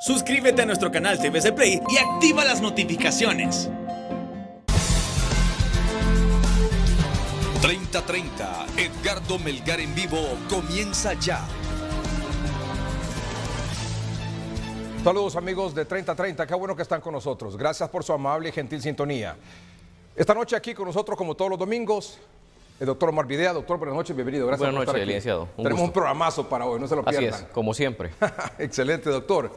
Suscríbete a nuestro canal TVC Play y activa las notificaciones. 3030, Edgardo Melgar en vivo comienza ya. Saludos amigos de 3030, qué bueno que están con nosotros. Gracias por su amable y gentil sintonía. Esta noche aquí con nosotros, como todos los domingos, el doctor Omar Videa. Doctor, buenas noches, bienvenido. Gracias por estar aquí. Buenas noches, licenciado. Tenemos un programazo para hoy, no se lo pierdan. Así es, como siempre. Excelente, doctor.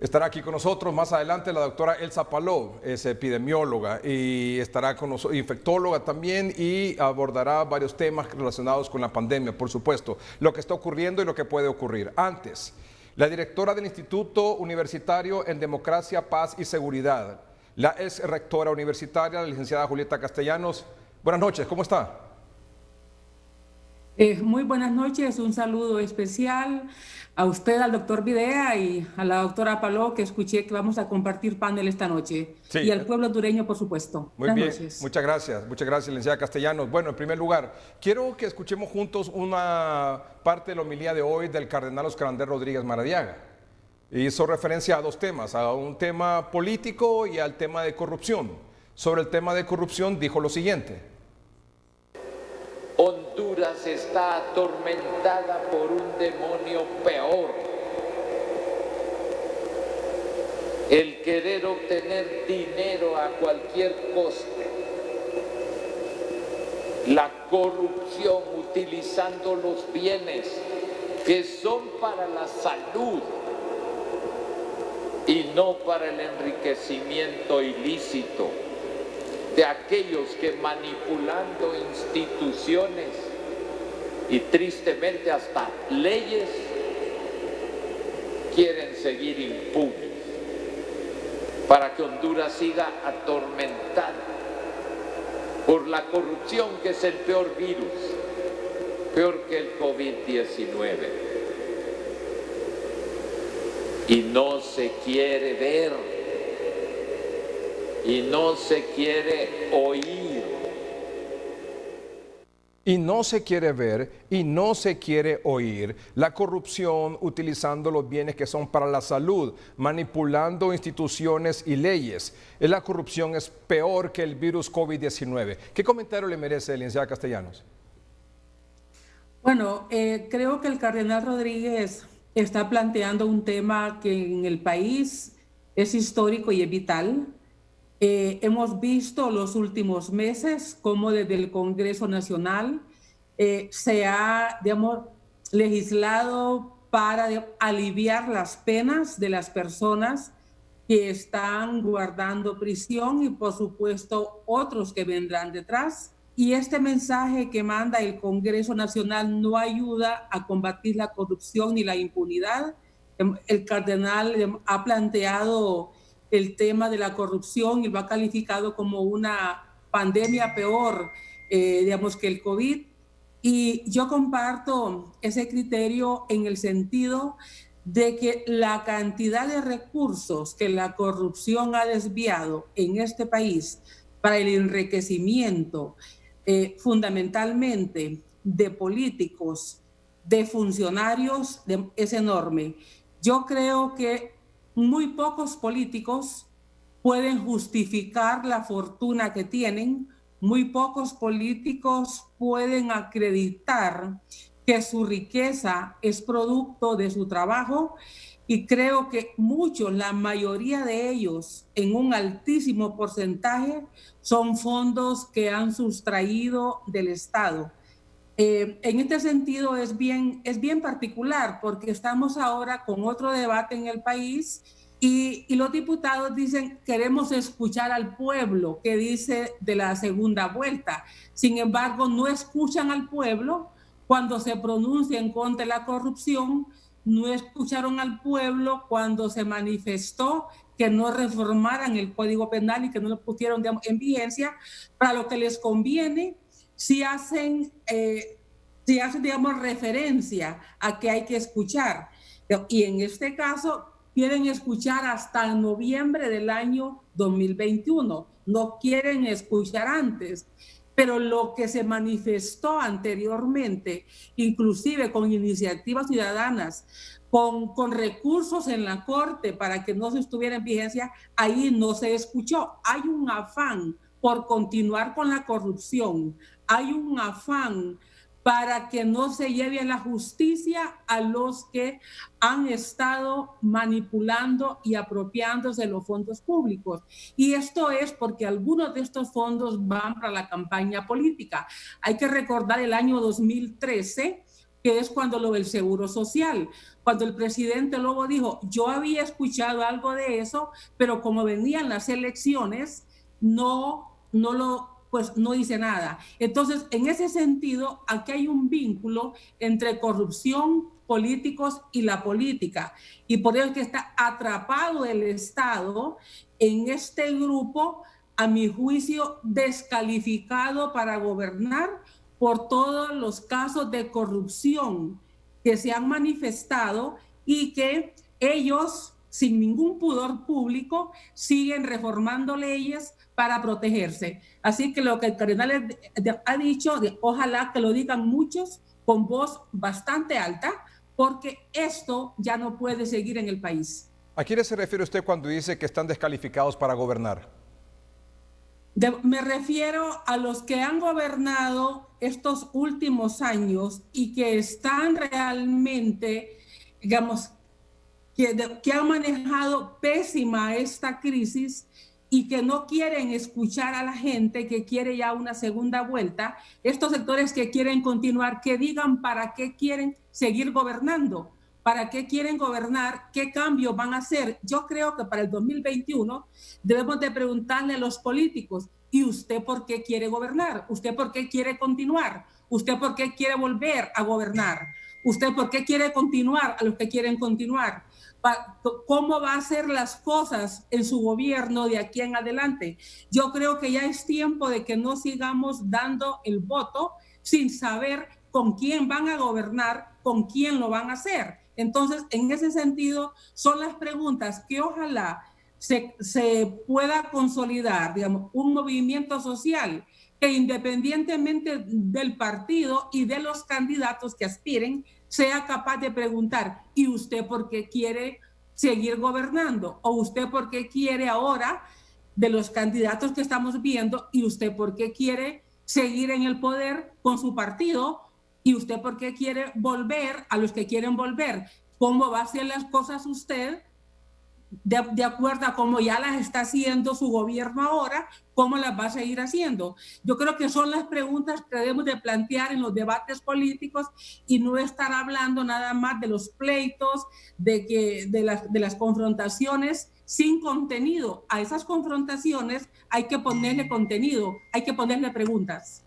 Estará aquí con nosotros más adelante la doctora Elsa Palou, es epidemióloga y estará con nosotros, infectóloga también, y abordará varios temas relacionados con la pandemia, por supuesto, lo que está ocurriendo y lo que puede ocurrir. Antes, la directora del Instituto Universitario en Democracia, Paz y Seguridad, la ex rectora universitaria, la licenciada Julieta Castellanos. Buenas noches, ¿cómo está? Muy buenas noches, un saludo especial a usted, al doctor Videa y a la doctora Palou, que escuché que vamos a compartir panel esta noche. Sí. Y al pueblo hondureño, por supuesto. Muy bien, muchas gracias, licenciada Castellanos. Bueno, en primer lugar, quiero que escuchemos juntos una parte de la homilía de hoy del cardenal Óscar Andrés Rodríguez Maradiaga. Hizo referencia a dos temas, a un tema político y al tema de corrupción. Sobre el tema de corrupción dijo lo siguiente: Honduras está atormentada por un demonio peor, el querer obtener dinero a cualquier coste, la corrupción utilizando los bienes que son para la salud y no para el enriquecimiento ilícito de aquellos que, manipulando instituciones y tristemente hasta leyes, quieren seguir impunes para que Honduras siga atormentada por la corrupción, que es el peor virus, peor que el COVID-19. Y no se quiere ver, y no se quiere oír. Y no se quiere ver y no se quiere oír la corrupción utilizando los bienes que son para la salud, manipulando instituciones y leyes. La corrupción es peor que el virus COVID-19. ¿Qué comentario le merece, licenciada Castellanos? Bueno, creo que el cardenal Rodríguez está planteando un tema que en el país es histórico y es vital. Hemos visto los últimos meses cómo desde el Congreso Nacional se ha, digamos, legislado para aliviar las penas de las personas que están guardando prisión y, por supuesto, otros que vendrán detrás. Y este mensaje que manda el Congreso Nacional no ayuda a combatir la corrupción ni la impunidad. El cardenal ha planteado el tema de la corrupción y lo ha calificado como una pandemia peor, digamos, que el COVID. Y yo comparto ese criterio en el sentido de que la cantidad de recursos que la corrupción ha desviado en este país para el enriquecimiento, fundamentalmente de políticos, de funcionarios, es enorme. Yo creo que muy pocos políticos pueden justificar la fortuna que tienen, muy pocos políticos pueden acreditar que su riqueza es producto de su trabajo, y creo que muchos, la mayoría de ellos, en un altísimo porcentaje, son fondos que han sustraído del Estado. En este sentido es bien particular, porque estamos ahora con otro debate en el país y los diputados dicen: queremos escuchar al pueblo, que dice de la segunda vuelta. Sin embargo, no escuchan al pueblo cuando se pronuncia en contra de la corrupción, no escucharon al pueblo cuando se manifestó que no reformaran el Código Penal y que no lo pusieron, digamos, en vigencia. Para lo que les conviene, si hacen, digamos, referencia a que hay que escuchar. Y en este caso, quieren escuchar hasta noviembre del año 2021. No quieren escuchar antes. pero lo que se manifestó anteriormente, inclusive con iniciativas ciudadanas, con recursos en la Corte para que no se estuviera en vigencia, ahí no se escuchó. Hay un afán por continuar con la corrupción, hay un afán para que no se lleve a la justicia a los que han estado manipulando y apropiándose de los fondos públicos. Y esto es porque algunos de estos fondos van para la campaña política. Hay que recordar el año 2013, que es cuando lo del Seguro Social, cuando el presidente Lobo dijo, yo había escuchado algo de eso, pero como venían las elecciones, no hice nada. Entonces, en ese sentido, aquí hay un vínculo entre corrupción, políticos y la política. Y por eso es que está atrapado el Estado en este grupo, a mi juicio, descalificado para gobernar por todos los casos de corrupción que se han manifestado y que ellos, sin ningún pudor público, siguen reformando leyes para protegerse. Así que lo que el cardenal ha dicho, ojalá que lo digan muchos con voz bastante alta, porque esto ya no puede seguir en el país. ¿A quiénes se refiere usted cuando dice que están descalificados para gobernar? Me refiero a los que han gobernado estos últimos años y que están realmente, digamos, que han manejado pésima esta crisis y que no quieren escuchar a la gente que quiere ya una segunda vuelta. Estos sectores que quieren continuar, que digan para qué quieren seguir gobernando, para qué quieren gobernar, qué cambios van a hacer. Yo creo que para el 2021 debemos de preguntarle a los políticos, ¿y usted por qué quiere gobernar? ¿Usted por qué quiere continuar? ¿Usted por qué quiere volver a gobernar? ¿Usted por qué quiere continuar a los que quieren continuar? ¿Cómo va a hacer las cosas en su gobierno de aquí en adelante? Yo creo que ya es tiempo de que no sigamos dando el voto sin saber con quién van a gobernar, con quién lo van a hacer. Entonces, en ese sentido, son las preguntas que ojalá se pueda consolidar, digamos, un movimiento social que independientemente del partido y de los candidatos que aspiren, sea capaz de preguntar, ¿y usted por qué quiere seguir gobernando? ¿O usted por qué quiere ahora, de los candidatos que estamos viendo, y usted por qué quiere seguir en el poder con su partido? ¿Y usted por qué quiere volver a los que quieren volver? ¿Cómo va a hacer las cosas usted de acuerdo a cómo ya las está haciendo su gobierno ahora? ¿Cómo las va a seguir haciendo? Yo creo que son las preguntas que debemos de plantear en los debates políticos y no estar hablando nada más de los pleitos, de las confrontaciones sin contenido. A esas confrontaciones hay que ponerle contenido, hay que ponerle preguntas.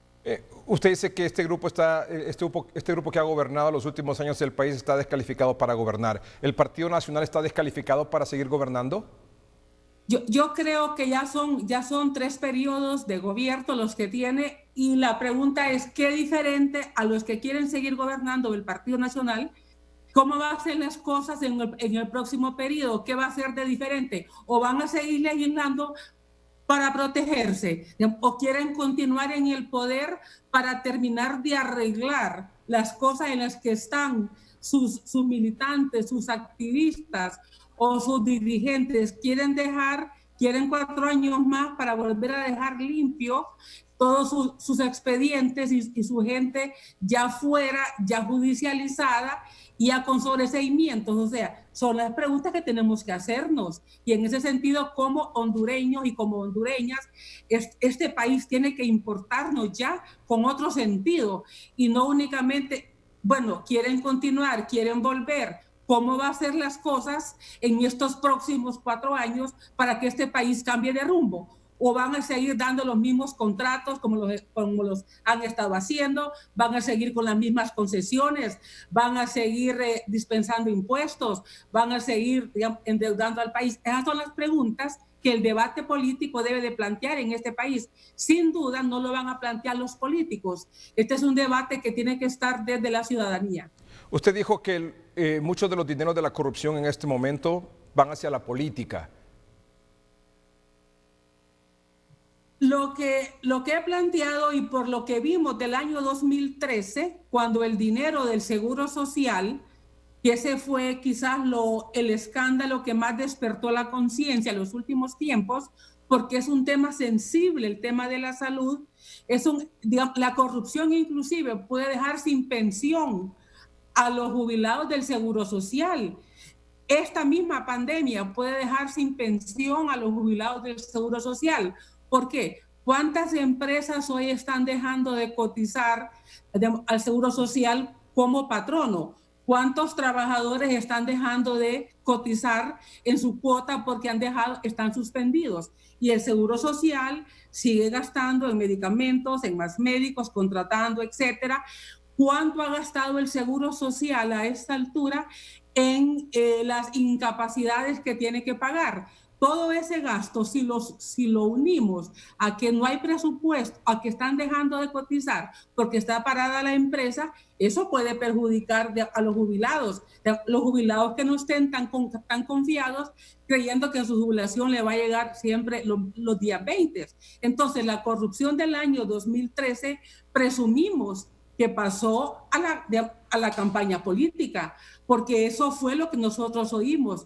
Usted dice que este grupo que ha gobernado los últimos años del país está descalificado para gobernar. ¿El Partido Nacional está descalificado para seguir gobernando? Yo creo que ya son 3 periodos de gobierno los que tiene, y la pregunta es, ¿qué diferente a los que quieren seguir gobernando el Partido Nacional? ¿Cómo va a hacer las cosas en el próximo periodo? ¿Qué va a hacer de diferente? ¿O van a seguir legislando para protegerse? ¿O quieren continuar en el poder para terminar de arreglar las cosas en las que están sus militantes, sus activistas o sus dirigentes? Quieren 4 años más para volver a dejar limpio todos sus expedientes y su gente ya fuera, ya judicializada y ya con sobreseimientos. O sea, son las preguntas que tenemos que hacernos. Y en ese sentido, como hondureños y como hondureñas, este país tiene que importarnos ya con otro sentido y no únicamente, bueno, quieren continuar, quieren volver. ¿Cómo va a hacer las cosas en estos próximos 4 años para que este país cambie de rumbo? ¿O van a seguir dando los mismos contratos como los han estado haciendo? ¿Van a seguir con las mismas concesiones? ¿Van a seguir dispensando impuestos? ¿Van a seguir, digamos, endeudando al país? Esas son las preguntas que el debate político debe de plantear en este país. Sin duda no lo van a plantear los políticos. Este es un debate que tiene que estar desde la ciudadanía. Usted dijo que muchos de los dineros de la corrupción en este momento van hacia la política. Lo que he planteado y por lo que vimos del año 2013, cuando el dinero del Seguro Social, que ese fue quizás el escándalo que más despertó la conciencia en los últimos tiempos, porque es un tema sensible, el tema de la salud, la corrupción inclusive puede dejar sin pensión a los jubilados del Seguro Social. Esta misma pandemia puede dejar sin pensión a los jubilados del Seguro Social. ¿Por qué? ¿Cuántas empresas hoy están dejando de cotizar al Seguro Social como patrono? ¿Cuántos trabajadores están dejando de cotizar en su cuota porque están suspendidos? Y el Seguro Social sigue gastando en medicamentos, en más médicos, contratando, etcétera. ¿Cuánto ha gastado el Seguro Social a esta altura en las incapacidades que tiene que pagar? Todo ese gasto, si lo unimos a que no hay presupuesto, a que están dejando de cotizar porque está parada la empresa, eso puede perjudicar a los jubilados que no estén tan confiados, creyendo que su jubilación le va a llegar siempre los días 20. Entonces, la corrupción del año 2013 presumimos que pasó a la campaña política, porque eso fue lo que nosotros oímos.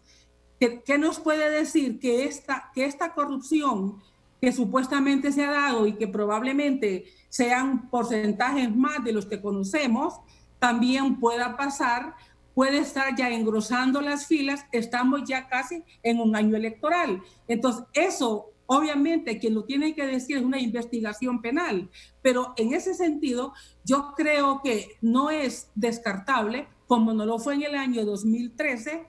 ¿Qué nos puede decir que esta corrupción que supuestamente se ha dado y que probablemente sean porcentajes más de los que conocemos, también pueda pasar, puede estar ya engrosando las filas? Estamos ya casi en un año electoral. Entonces, eso obviamente quien lo tiene que decir es una investigación penal, pero en ese sentido yo creo que no es descartable, como no lo fue en el año 2013,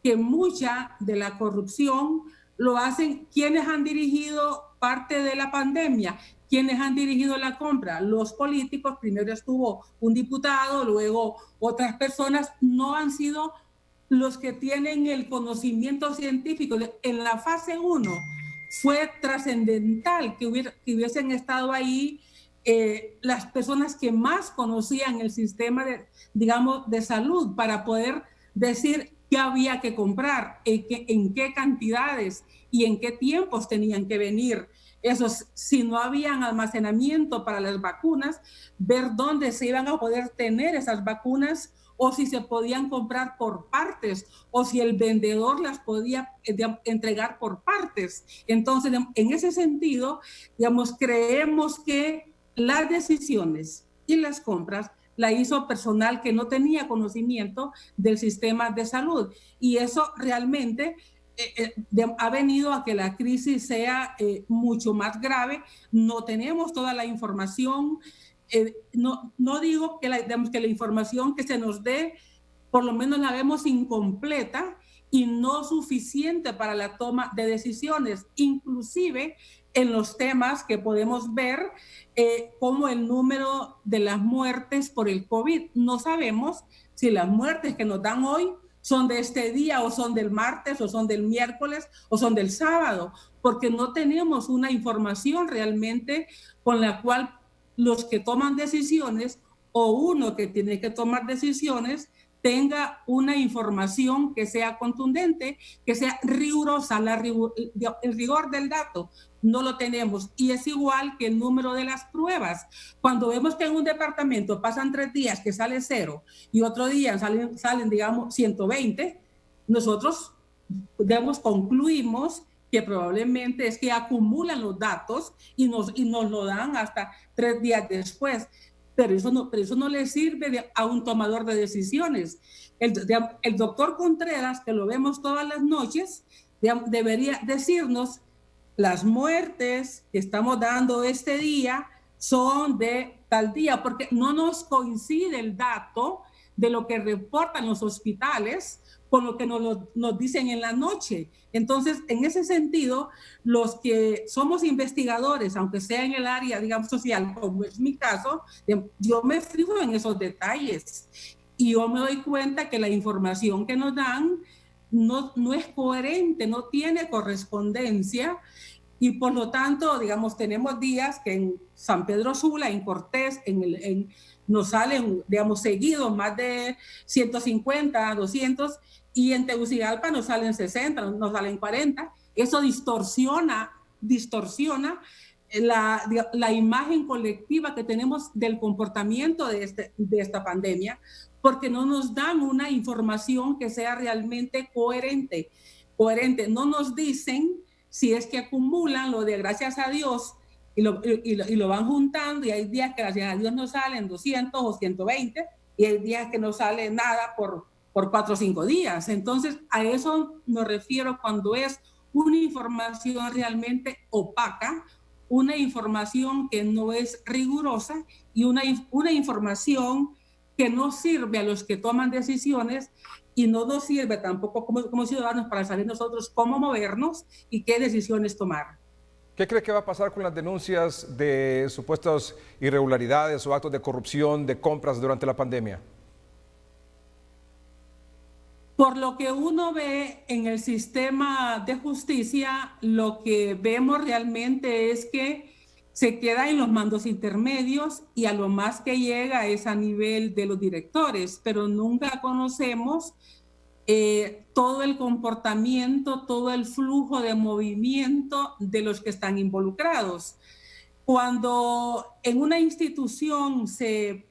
que mucha de la corrupción lo hacen quienes han dirigido parte de la pandemia, quienes han dirigido la compra, los políticos. Primero estuvo un diputado, luego otras personas. No han sido los que tienen el conocimiento científico. En la fase 1 fue trascendental que hubiesen estado ahí las personas que más conocían el sistema de salud para poder decir qué había que comprar, en qué cantidades y en qué tiempos tenían que venir. Si no habían almacenamiento para las vacunas, ver dónde se iban a poder tener esas vacunas, o si se podían comprar por partes, o si el vendedor las podía entregar por partes. Entonces, en ese sentido, creemos que las decisiones y las compras la hizo personal que no tenía conocimiento del sistema de salud, y eso realmente ha venido a que la crisis sea mucho más grave. No tenemos toda la información. No digo que la información que se nos dé, por lo menos la vemos incompleta y no suficiente para la toma de decisiones, inclusive en los temas que podemos ver, como el número de las muertes por el COVID. No sabemos si las muertes que nos dan hoy son de este día, o son del martes, o son del miércoles, o son del sábado, porque no tenemos una información realmente con la cual los que toman decisiones, o uno que tiene que tomar decisiones, tenga una información que sea contundente, que sea rigurosa. El rigor del dato no lo tenemos, y es igual que el número de las pruebas. Cuando vemos que en un departamento pasan 3 días que sale 0 y otro día salen digamos 120, nosotros concluimos que probablemente es que acumulan los datos y nos lo dan hasta 3 días después. Pero eso no le sirve a un tomador de decisiones. El doctor Contreras, que lo vemos todas las noches, debería decirnos: las muertes que estamos dando este día son de tal día, porque no nos coincide el dato de lo que reportan los hospitales con lo que nos dicen en la noche. Entonces, en ese sentido, los que somos investigadores, aunque sea en el área, digamos, social, como es mi caso, yo me fijo en esos detalles y yo me doy cuenta que la información que nos dan no es coherente, no tiene correspondencia, y por lo tanto, digamos, tenemos días que en San Pedro Sula, en Cortés, nos salen, digamos, seguidos más de 150, 200, y en Tegucigalpa nos salen 60, nos salen 40. Eso distorsiona la imagen colectiva que tenemos del comportamiento de esta pandemia, porque no nos dan una información que sea realmente coherente. No nos dicen si es que acumulan lo de gracias a Dios y lo van juntando, y hay días que gracias a Dios no salen 200 o 120, y hay días que no sale nada por 4 o 5 días. Entonces, a eso me refiero cuando es una información realmente opaca, una información que no es rigurosa y una información que no sirve a los que toman decisiones y no nos sirve tampoco como ciudadanos para saber nosotros cómo movernos y qué decisiones tomar. ¿Qué cree que va a pasar con las denuncias de supuestas irregularidades o actos de corrupción de compras durante la pandemia? Por lo que uno ve en el sistema de justicia, lo que vemos realmente es que se queda en los mandos intermedios y a lo más que llega es a nivel de los directores, pero nunca conocemos todo el comportamiento, todo el flujo de movimiento de los que están involucrados. Cuando en una institución se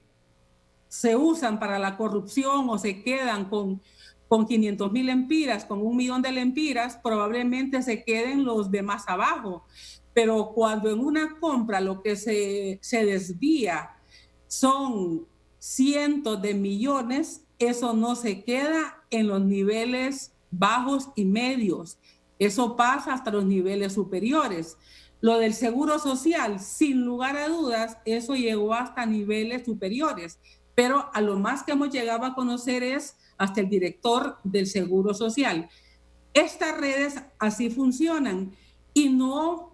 usan para la corrupción o se quedan con 500,000 lempiras, con 1,000,000 de lempiras, probablemente se queden los de más abajo. Pero cuando en una compra lo que se desvía son cientos de millones, eso no se queda en los niveles bajos y medios. Eso pasa hasta los niveles superiores. Lo del Seguro Social, sin lugar a dudas, eso llegó hasta niveles superiores. Pero a lo más que hemos llegado a conocer es hasta el director del Seguro Social. Estas redes así funcionan y no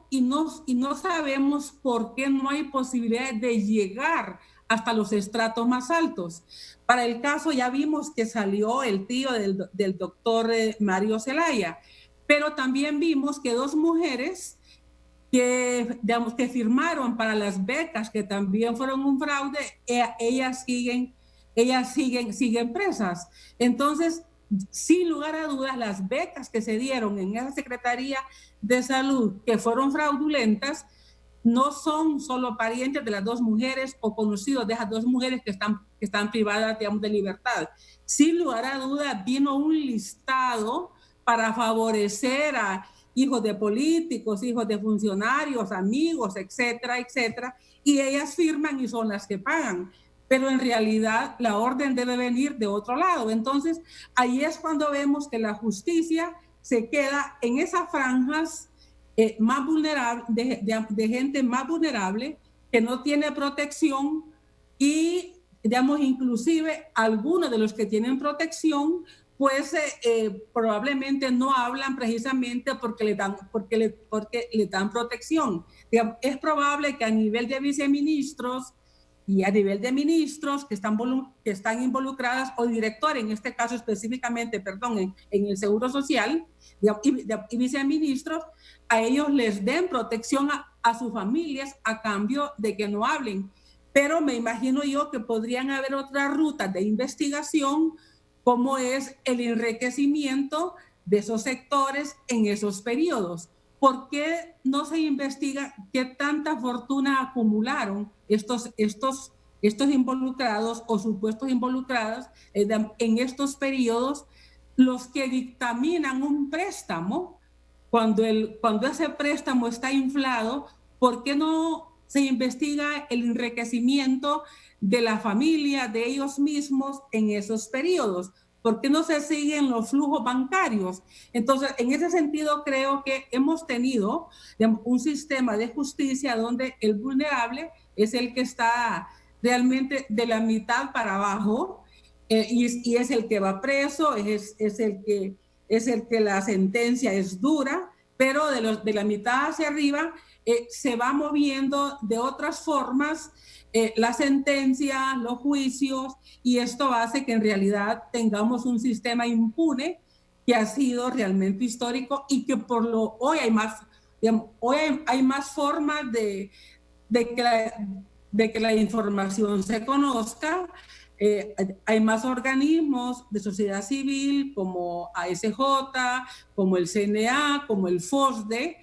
sabemos por qué no hay posibilidad de llegar hasta los estratos más altos. Para el caso ya vimos que salió el tío del doctor Mario Zelaya, pero también vimos que 2 mujeres que firmaron para las becas, que también fueron un fraude, ellas siguen presas. Entonces, sin lugar a dudas, las becas que se dieron en esa Secretaría de Salud, que fueron fraudulentas, no son solo parientes de las 2 mujeres o conocidos de esas 2 mujeres que están privadas, digamos, de libertad. Sin lugar a dudas, vino un listado para favorecer a hijos de políticos, hijos de funcionarios, amigos, etcétera, etcétera, y ellas firman y son las que pagan. Pero en realidad la orden debe venir de otro lado. Entonces, ahí es cuando vemos que la justicia se queda en esas franjas más vulnerables, de gente más vulnerable, que no tiene protección y, digamos, inclusive algunos de los que tienen protección, pues probablemente no hablan precisamente porque le dan protección. Digamos, es probable que a nivel de viceministros y a nivel de ministros que están involucradas, o directores, en este caso específicamente, en el Seguro Social, y viceministros, a ellos les den protección a sus familias a cambio de que no hablen. Pero me imagino yo que podrían haber otras rutas de investigación, como es el enriquecimiento de esos sectores en esos periodos. ¿Por qué no se investiga qué tanta fortuna acumularon estos involucrados o supuestos involucrados en estos periodos, los que dictaminan un préstamo? Cuando ese préstamo está inflado, ¿por qué no se investiga el enriquecimiento de la familia, de ellos mismos en esos periodos? ¿Por qué no se siguen los flujos bancarios? Entonces, en ese sentido, creo que hemos tenido un sistema de justicia donde el vulnerable es el que está realmente de la mitad para abajo y es el que va preso, es el que la sentencia es dura, pero de la mitad hacia arriba se va moviendo de otras formas la sentencia, los juicios, y esto hace que en realidad tengamos un sistema impune que ha sido realmente histórico y que hoy hay más formas de que la información se conozca. Hay más organismos de sociedad civil como ASJ, como el CNA, como el FOSDE,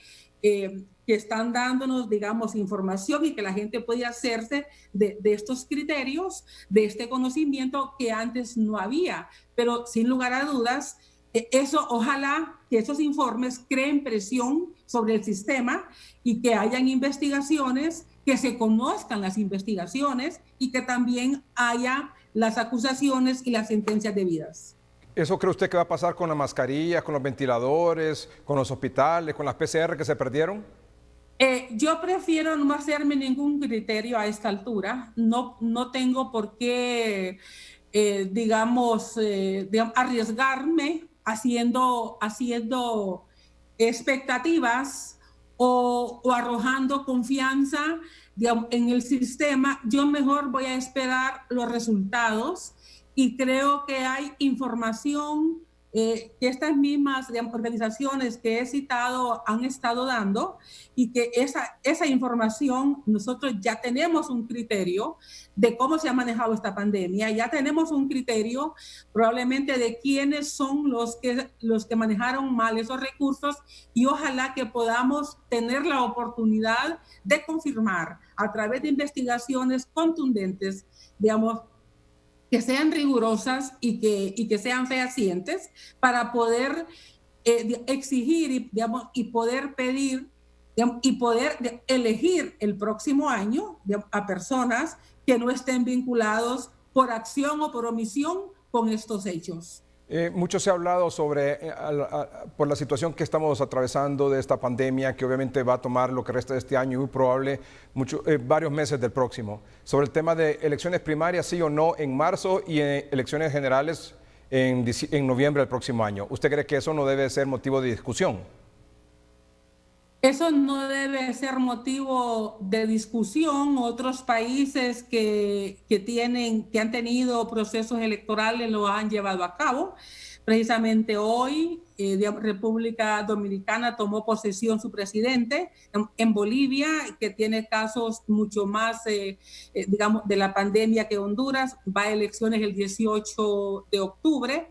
que están dándonos, digamos, información y que la gente puede hacerse de estos criterios, de este conocimiento que antes no había. Pero sin lugar a dudas, eso, ojalá que esos informes creen presión sobre el sistema y que hayan investigaciones, que se conozcan las investigaciones y que también haya las acusaciones y las sentencias debidas. ¿Eso cree usted que va a pasar con las mascarillas, con los ventiladores, con los hospitales, con las PCR que se perdieron? Yo prefiero no hacerme ningún criterio a esta altura. No tengo por qué, digamos, arriesgarme haciendo expectativas o arrojando confianza, digamos, en el sistema. Yo mejor voy a esperar los resultados y creo que hay información que estas mismas, digamos, organizaciones que he citado han estado dando, y que esa información, nosotros ya tenemos un criterio de cómo se ha manejado esta pandemia, ya tenemos un criterio probablemente de quiénes son los que manejaron mal esos recursos, y ojalá que podamos tener la oportunidad de confirmar a través de investigaciones contundentes, digamos, que sean rigurosas y que sean fehacientes, para poder exigir y poder pedir, digamos, y poder elegir el próximo año, digamos, a personas que no estén vinculados por acción o por omisión con estos hechos. Mucho se ha hablado sobre, por la situación que estamos atravesando de esta pandemia, que obviamente va a tomar lo que resta de este año y muy probable varios meses del próximo, sobre el tema de elecciones primarias, sí o no, en marzo, y elecciones generales en noviembre del próximo año. ¿Usted cree que eso no debe ser motivo de discusión? Eso no debe ser motivo de discusión. Otros países que han tenido procesos electorales lo han llevado a cabo. Precisamente hoy, República Dominicana tomó posesión su presidente. En Bolivia, que tiene casos mucho más, digamos, de la pandemia que Honduras, va a elecciones el 18 de octubre.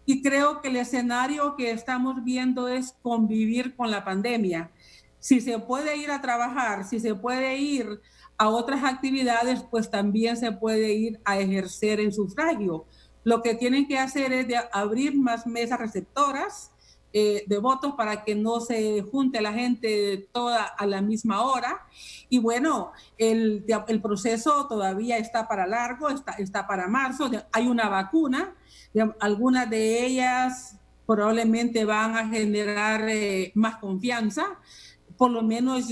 Y creo que el escenario que estamos viendo es convivir con la pandemia. Si se puede ir a trabajar, si se puede ir a otras actividades, pues también se puede ir a ejercer el sufragio. Lo que tienen que hacer es abrir más mesas receptoras de votos para que no se junte la gente toda a la misma hora. Y bueno, el proceso todavía está para largo, está para marzo. Hay una vacuna, algunas de ellas probablemente van a generar más confianza. Por lo menos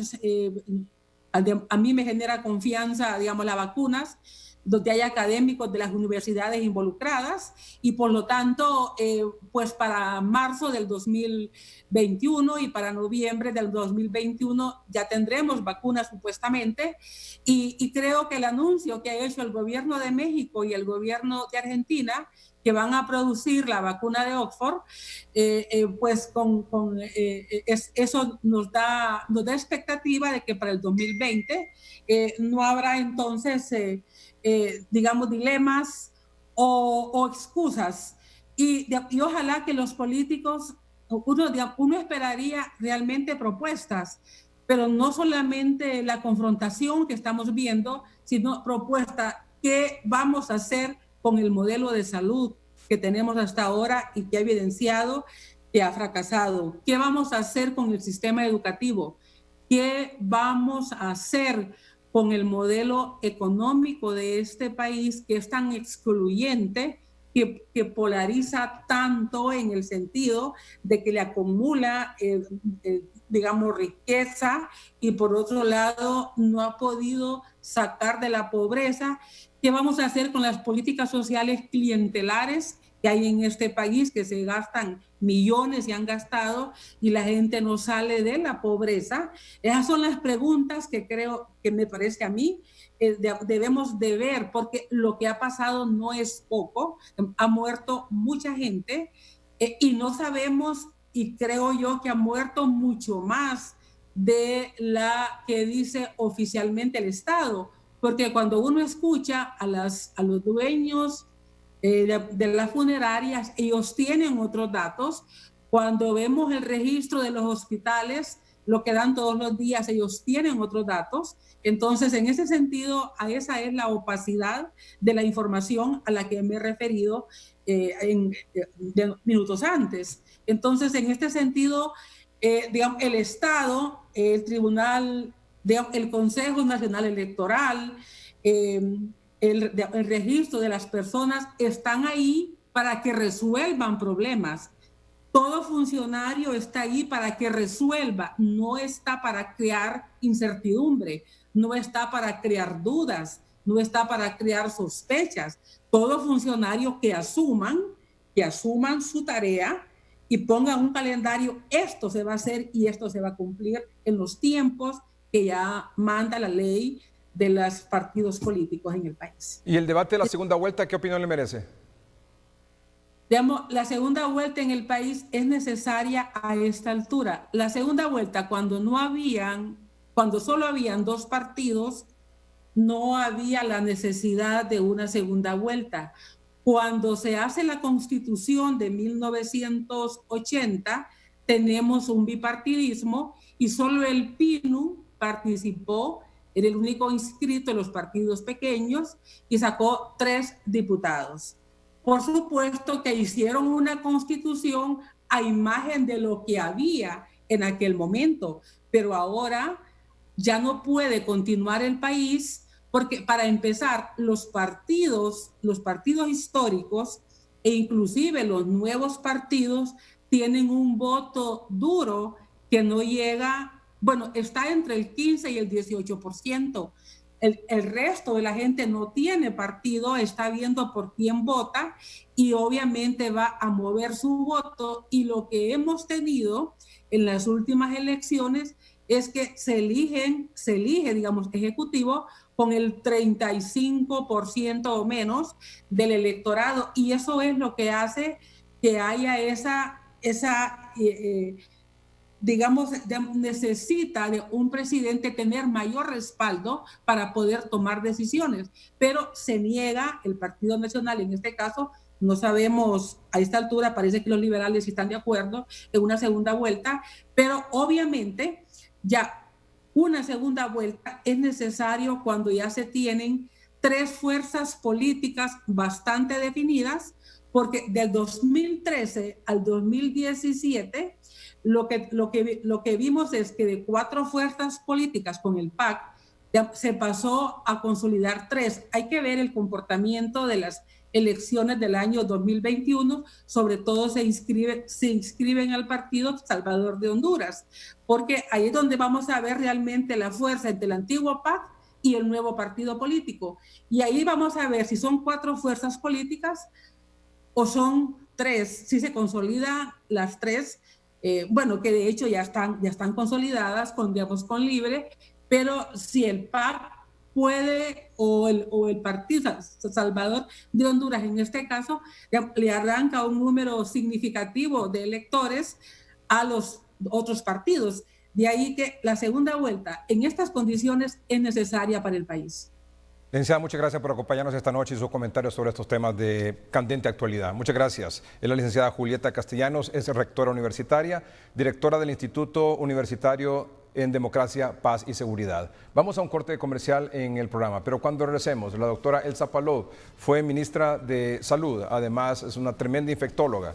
a mí me genera confianza, digamos, las vacunas, donde hay académicos de las universidades involucradas, y por lo tanto, pues para marzo del 2021 y para noviembre del 2021 ya tendremos vacunas supuestamente, y creo que el anuncio que ha hecho el gobierno de México y el gobierno de Argentina, que van a producir la vacuna de Oxford, pues eso nos da expectativa de que para el 2020 no habrá entonces, digamos, dilemas o excusas. Y ojalá que los políticos, uno esperaría realmente propuestas, pero no solamente la confrontación que estamos viendo, sino propuestas. ¿Qué vamos a hacer con el modelo de salud que tenemos hasta ahora y que ha evidenciado que ha fracasado? ¿Qué vamos a hacer con el sistema educativo? ¿Qué vamos a hacer con el modelo económico de este país, que es tan excluyente, que polariza tanto en el sentido de que le acumula, digamos, riqueza, y por otro lado no ha podido sacar de la pobreza? ¿Qué vamos a hacer con las políticas sociales clientelares que hay en este país, que se gastan millones y han gastado, y la gente no sale de la pobreza? Esas son las preguntas que creo, que me parece a mí, debemos de ver, porque lo que ha pasado no es poco. Ha muerto mucha gente y no sabemos, y creo yo que ha muerto mucho más de la que dice oficialmente el Estado. Porque cuando uno escucha a los dueños de las funerarias, ellos tienen otros datos. Cuando vemos el registro de los hospitales, lo que dan todos los días, ellos tienen otros datos. Entonces, en ese sentido, a esa es la opacidad de la información a la que me he referido minutos antes. Entonces, en este sentido, digamos, el Estado, el Tribunal, digamos, el Consejo Nacional Electoral, el registro de las personas están ahí para que resuelvan problemas. Todo funcionario está ahí para que resuelva, no está para crear incertidumbre, no está para crear dudas, no está para crear sospechas. Todo funcionario que asuman su tarea y pongan un calendario, esto se va a hacer y esto se va a cumplir en los tiempos que ya manda la ley de los partidos políticos en el país. ¿Y el debate de la segunda vuelta, qué opinión le merece? Digamos, la segunda vuelta en el país es necesaria a esta altura. La segunda vuelta, cuando solo habían 2 partidos, no había la necesidad de una segunda vuelta. Cuando se hace la Constitución de 1980, tenemos un bipartidismo y solo el PINU participó, era el único inscrito en los partidos pequeños y sacó 3 diputados. Por supuesto que hicieron una constitución a imagen de lo que había en aquel momento, pero ahora ya no puede continuar el país porque, para empezar, los partidos históricos e inclusive los nuevos partidos tienen un voto duro que no llega, bueno, está entre el 15 y el 18%. El resto de la gente no tiene partido, está viendo por quién vota y obviamente va a mover su voto. Y lo que hemos tenido en las últimas elecciones es que se elige, digamos, ejecutivo con el 35% o menos del electorado. Y eso es lo que hace que haya digamos, necesita de un presidente tener mayor respaldo para poder tomar decisiones, pero se niega el Partido Nacional, en este caso, no sabemos, a esta altura parece que los liberales están de acuerdo en una segunda vuelta, pero obviamente ya una segunda vuelta es necesario cuando ya se tienen 3 fuerzas políticas bastante definidas, porque del 2013 al 2017 lo que vimos es que de 4 fuerzas políticas con el PAC se pasó a consolidar 3. Hay que ver el comportamiento de las elecciones del año 2021, sobre todo se inscriben al Partido Salvador de Honduras, porque ahí es donde vamos a ver realmente la fuerza entre el antiguo PAC y el nuevo partido político. Y ahí vamos a ver si son 4 fuerzas políticas o son 3, si se consolidan las 3, bueno, que de hecho ya están consolidadas con Libre, pero si el PAC puede o el Partido Salvador de Honduras, en este caso, le arranca un número significativo de electores a los otros partidos. De ahí que la segunda vuelta en estas condiciones es necesaria para el país. Licenciada, muchas gracias por acompañarnos esta noche y sus comentarios sobre estos temas de candente actualidad. Muchas gracias. Es la licenciada Julieta Castellanos, es rectora universitaria, directora del Instituto Universitario en Democracia, Paz y Seguridad. Vamos a un corte comercial en el programa, pero cuando regresemos, la doctora Elsa Palou fue ministra de Salud, además es una tremenda infectóloga.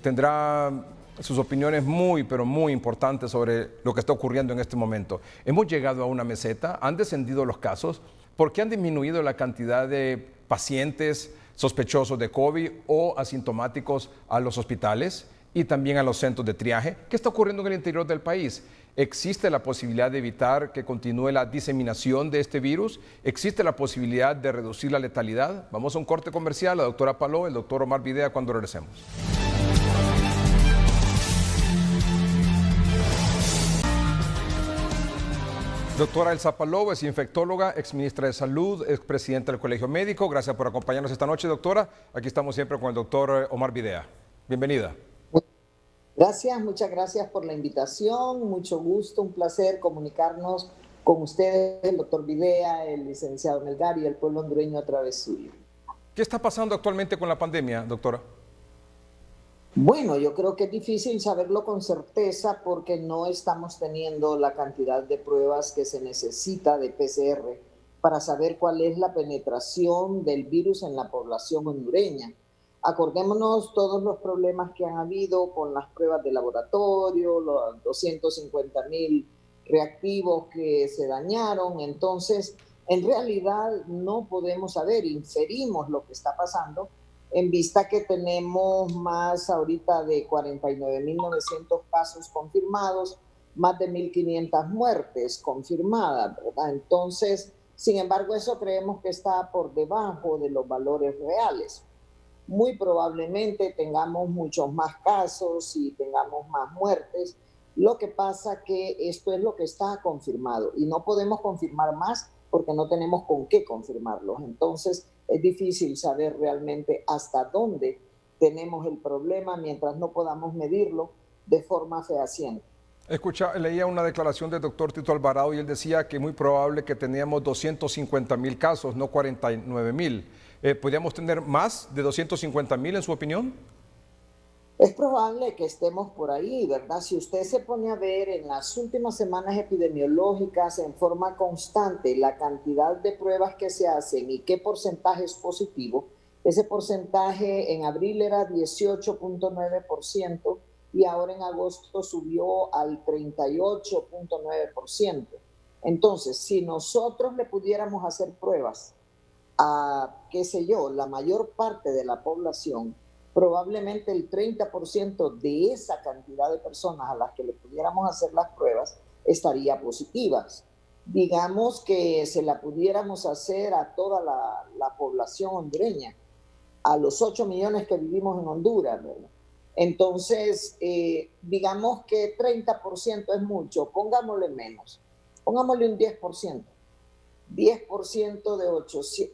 Tendrá sus opiniones pero muy importantes sobre lo que está ocurriendo en este momento. Hemos llegado a una meseta, han descendido los casos. ¿Por qué han disminuido la cantidad de pacientes sospechosos de COVID o asintomáticos a los hospitales y también a los centros de triaje? ¿Qué está ocurriendo en el interior del país? ¿Existe la posibilidad de evitar que continúe la diseminación de este virus? ¿Existe la posibilidad de reducir la letalidad? Vamos a un corte comercial, la doctora Palou, el doctor Omar Videa, cuando regresemos. Doctora Elsa Palou es infectóloga, exministra de Salud, expresidenta del Colegio Médico. Gracias por acompañarnos esta noche, doctora. Aquí estamos siempre con el doctor Omar Videa. Bienvenida. Gracias, muchas gracias por la invitación. Mucho gusto, un placer comunicarnos con ustedes, el doctor Videa, el licenciado Melgar y el pueblo hondureño a través suyo. ¿Qué está pasando actualmente con la pandemia, doctora? Bueno, yo creo que es difícil saberlo con certeza porque no estamos teniendo la cantidad de pruebas que se necesita de PCR para saber cuál es la penetración del virus en la población hondureña. Acordémonos todos los problemas que han habido con las pruebas de laboratorio, los 250,000 reactivos que se dañaron. Entonces, en realidad no podemos saber, inferimos lo que está pasando en vista que tenemos más ahorita de 49,900 casos confirmados, más de 1,500 muertes confirmadas, ¿verdad? Entonces, sin embargo, eso creemos que está por debajo de los valores reales. Muy probablemente tengamos muchos más casos y tengamos más muertes. Lo que pasa que esto es lo que está confirmado y no podemos confirmar más porque no tenemos con qué confirmarlos. Entonces, es difícil saber realmente hasta dónde tenemos el problema mientras no podamos medirlo de forma fehaciente. Leía una declaración del doctor Tito Alvarado y él decía que es muy probable que teníamos 250,000 casos, no 49,000. ¿Podríamos tener más de 250,000 en su opinión? Es probable que estemos por ahí, ¿verdad? Si usted se pone a ver en las últimas semanas epidemiológicas en forma constante la cantidad de pruebas que se hacen y qué porcentaje es positivo, ese porcentaje en abril era 18,9% y ahora en agosto subió al 38,9%. Entonces, si nosotros le pudiéramos hacer pruebas a, qué sé yo, la mayor parte de la población, probablemente el 30% de esa cantidad de personas a las que le pudiéramos hacer las pruebas estaría positivas. Digamos que se la pudiéramos hacer a toda la población hondureña, a los 8 millones que vivimos en Honduras, ¿verdad? Entonces, digamos que 30% es mucho, pongámosle menos, pongámosle un 10%. 10%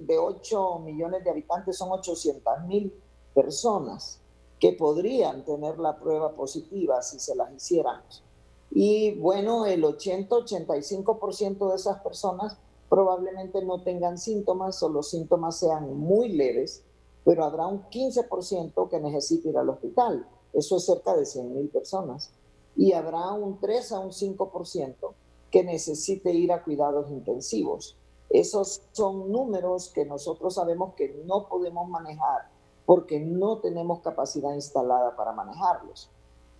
de 8 millones de habitantes son 800,000 personas que podrían tener la prueba positiva si se las hiciéramos. Y bueno, el 80-85% de esas personas probablemente no tengan síntomas o los síntomas sean muy leves, pero habrá un 15% que necesite ir al hospital. Eso es cerca de 100,000 personas. Y habrá un 3 a un 5% que necesite ir a cuidados intensivos. Esos son números que nosotros sabemos que no podemos manejar porque no tenemos capacidad instalada para manejarlos.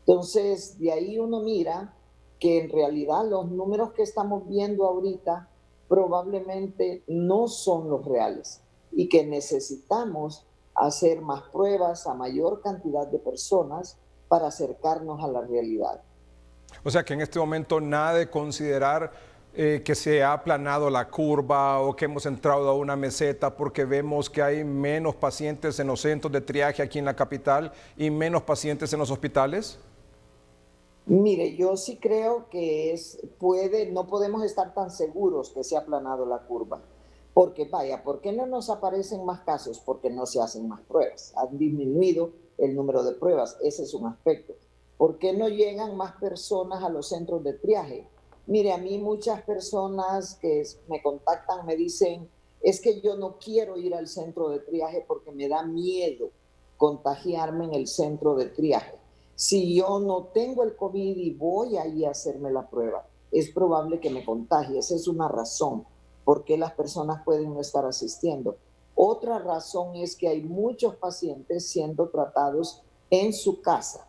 Entonces, de ahí uno mira que en realidad los números que estamos viendo ahorita probablemente no son los reales y que necesitamos hacer más pruebas a mayor cantidad de personas para acercarnos a la realidad. O sea que en este momento nada de considerar que se ha aplanado la curva o que hemos entrado a una meseta porque vemos que hay menos pacientes en los centros de triaje aquí en la capital y menos pacientes en los hospitales. Mire, yo sí creo que no podemos estar tan seguros que se ha aplanado la curva. Porque vaya, ¿por qué no nos aparecen más casos? Porque no se hacen más pruebas. Han disminuido el número de pruebas, ese es un aspecto. ¿Por qué no llegan más personas a los centros de triaje? Mire, a mí muchas personas que me contactan me dicen, es que yo no quiero ir al centro de triaje porque me da miedo contagiarme en el centro de triaje. Si yo no tengo el COVID y voy ahí a hacerme la prueba, es probable que me contagie. Esa es una razón por qué las personas pueden no estar asistiendo. Otra razón es que hay muchos pacientes siendo tratados en su casa,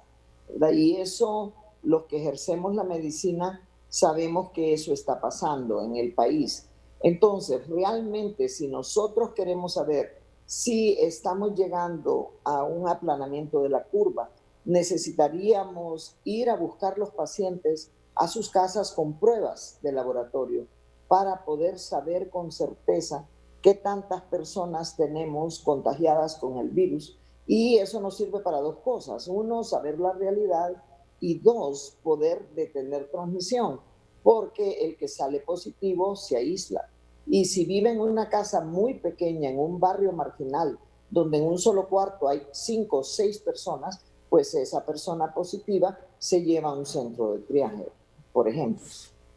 ¿verdad? Y eso, los que ejercemos la medicina, sabemos que eso está pasando en el país. Entonces, realmente, si nosotros queremos saber si estamos llegando a un aplanamiento de la curva, necesitaríamos ir a buscar los pacientes a sus casas con pruebas de laboratorio para poder saber con certeza qué tantas personas tenemos contagiadas con el virus. Y eso nos sirve para dos cosas. Uno, saber la realidad, y dos, poder detener transmisión, porque el que sale positivo se aísla. Y si vive en una casa muy pequeña, en un barrio marginal, donde en un solo cuarto hay 5 o 6 personas, pues esa persona positiva se lleva a un centro de triaje, por ejemplo.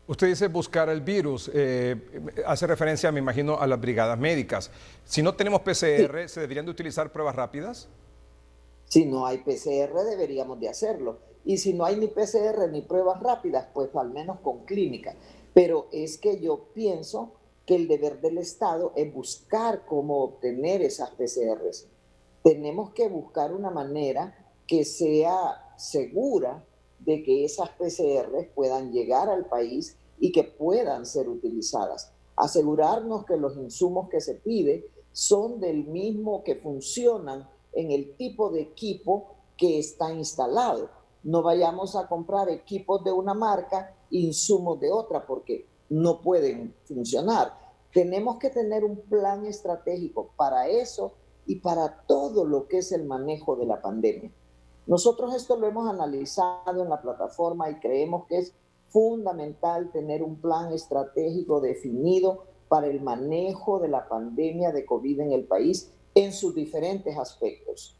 Usted dice buscar el virus, hace referencia, me imagino, a las brigadas médicas. Si no tenemos PCR, ¿se deberían de utilizar pruebas rápidas? Si no hay PCR, deberíamos de hacerlo. Y si no hay ni PCR ni pruebas rápidas, pues al menos con clínica. Pero es que yo pienso que el deber del Estado es buscar cómo obtener esas PCRs. Tenemos que buscar una manera que sea segura de que esas PCRs puedan llegar al país y que puedan ser utilizadas. Asegurarnos que los insumos que se pide son del mismo, que funcionan en el tipo de equipo que está instalado. No vayamos a comprar equipos de una marca, insumos de otra, porque no pueden funcionar. Tenemos que tener un plan estratégico para eso y para todo lo que es el manejo de la pandemia. Nosotros esto lo hemos analizado en la plataforma y creemos que es fundamental tener un plan estratégico definido para el manejo de la pandemia de COVID en el país en sus diferentes aspectos,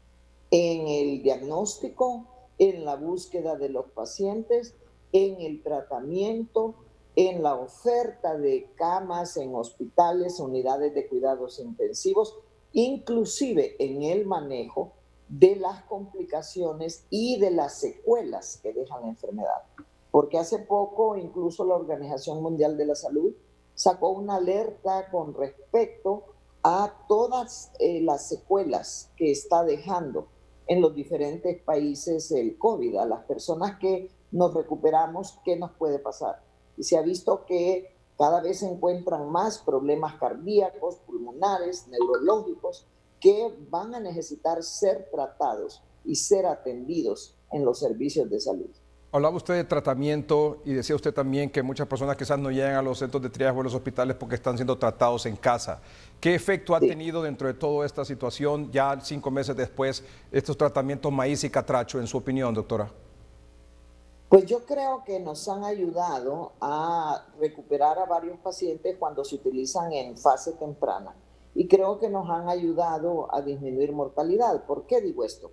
en el diagnóstico, en la búsqueda de los pacientes, en el tratamiento, en la oferta de camas en hospitales, unidades de cuidados intensivos, inclusive en el manejo de las complicaciones y de las secuelas que deja la enfermedad. Porque hace poco incluso la Organización Mundial de la Salud sacó una alerta con respecto a todas las secuelas que está dejando en los diferentes países el COVID. A las personas que nos recuperamos, ¿qué nos puede pasar? Y se ha visto que cada vez se encuentran más problemas cardíacos, pulmonares, neurológicos, que van a necesitar ser tratados y ser atendidos en los servicios de salud. Hablaba usted de tratamiento y decía usted también que muchas personas quizás no llegan a los centros de triaje o a los hospitales porque están siendo tratados en casa. ¿Qué efecto ha tenido dentro de toda esta situación, ya 5 meses después, estos tratamientos maíz y catracho, en su opinión, doctora? Pues yo creo que nos han ayudado a recuperar a varios pacientes cuando se utilizan en fase temprana. Y creo que nos han ayudado a disminuir mortalidad. ¿Por qué digo esto?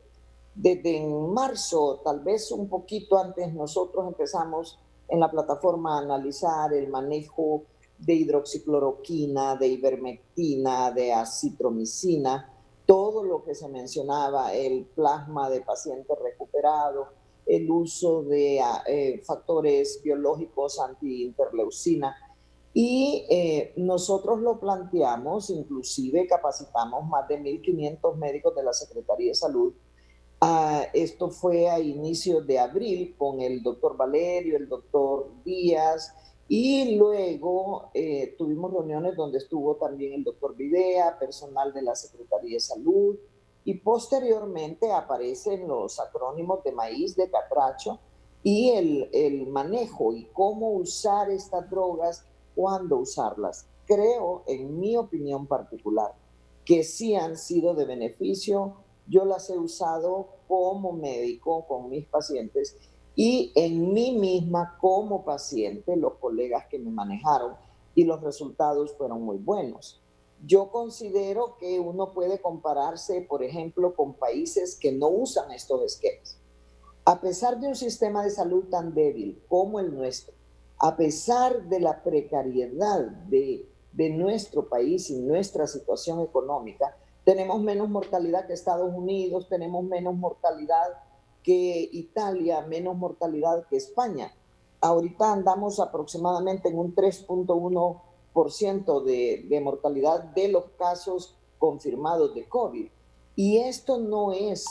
Desde en marzo, tal vez un poquito antes, nosotros empezamos en la plataforma a analizar el manejo de hidroxicloroquina, de ivermectina, de acitromicina, todo lo que se mencionaba, el plasma de pacientes recuperados, el uso de factores biológicos antiinterleucina. Y nosotros lo planteamos, inclusive capacitamos más de 1.500 médicos de la Secretaría de Salud. Esto fue a inicios de abril con el doctor Valerio, el doctor Díaz, y luego tuvimos reuniones donde estuvo también el doctor Videa, personal de la Secretaría de Salud, y posteriormente aparecen los acrónimos de maíz, de catracho, y el manejo y cómo usar estas drogas, cuándo usarlas. Creo, en mi opinión particular, que sí han sido de beneficio. Yo las he usado como médico con mis pacientes y en mí misma como paciente, los colegas que me manejaron, y los resultados fueron muy buenos. Yo considero que uno puede compararse, por ejemplo, con países que no usan estos esquemas. A pesar de un sistema de salud tan débil como el nuestro, a pesar de la precariedad de nuestro país y nuestra situación económica, tenemos menos mortalidad que Estados Unidos, tenemos menos mortalidad que Italia, menos mortalidad que España. Ahorita andamos aproximadamente en un 3.1% de mortalidad de los casos confirmados de COVID. Y esto no es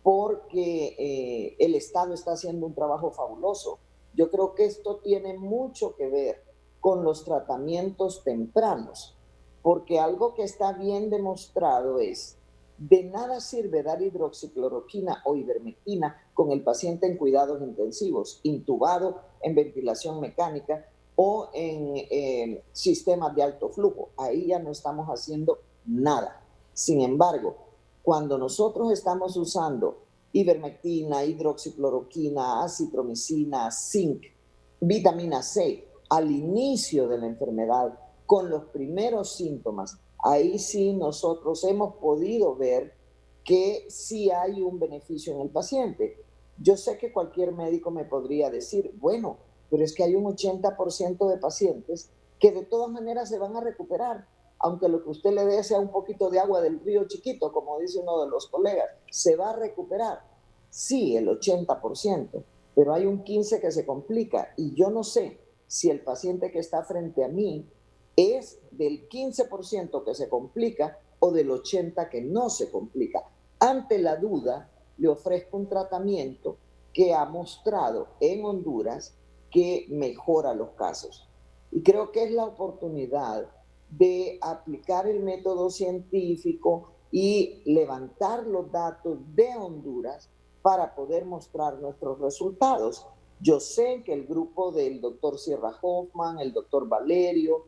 porque el Estado está haciendo un trabajo fabuloso. Yo creo que esto tiene mucho que ver con los tratamientos tempranos, porque algo que está bien demostrado es, de nada sirve dar hidroxicloroquina o ivermectina con el paciente en cuidados intensivos, intubado, en ventilación mecánica o en sistemas de alto flujo. Ahí ya no estamos haciendo nada. Sin embargo, cuando nosotros estamos usando ivermectina, hidroxicloroquina, acitromicina, zinc, vitamina C, al inicio de la enfermedad, con los primeros síntomas, ahí sí nosotros hemos podido ver que sí hay un beneficio en el paciente. Yo sé que cualquier médico me podría decir, bueno, pero es que hay un 80% de pacientes que de todas maneras se van a recuperar. aunque lo que usted le dé sea un poquito de agua del río chiquito, como dice uno de los colegas, se va a recuperar. Sí, el 80%, pero hay un 15% que se complica y yo no sé si el paciente que está frente a mí es del 15% que se complica o del 80% que no se complica. Ante la duda, le ofrezco un tratamiento que ha mostrado en Honduras que mejora los casos. Y creo que es la oportunidad de aplicar el método científico y levantar los datos de Honduras para poder mostrar nuestros resultados. Yo sé que el grupo del doctor Sierra Hoffman, el doctor Valerio,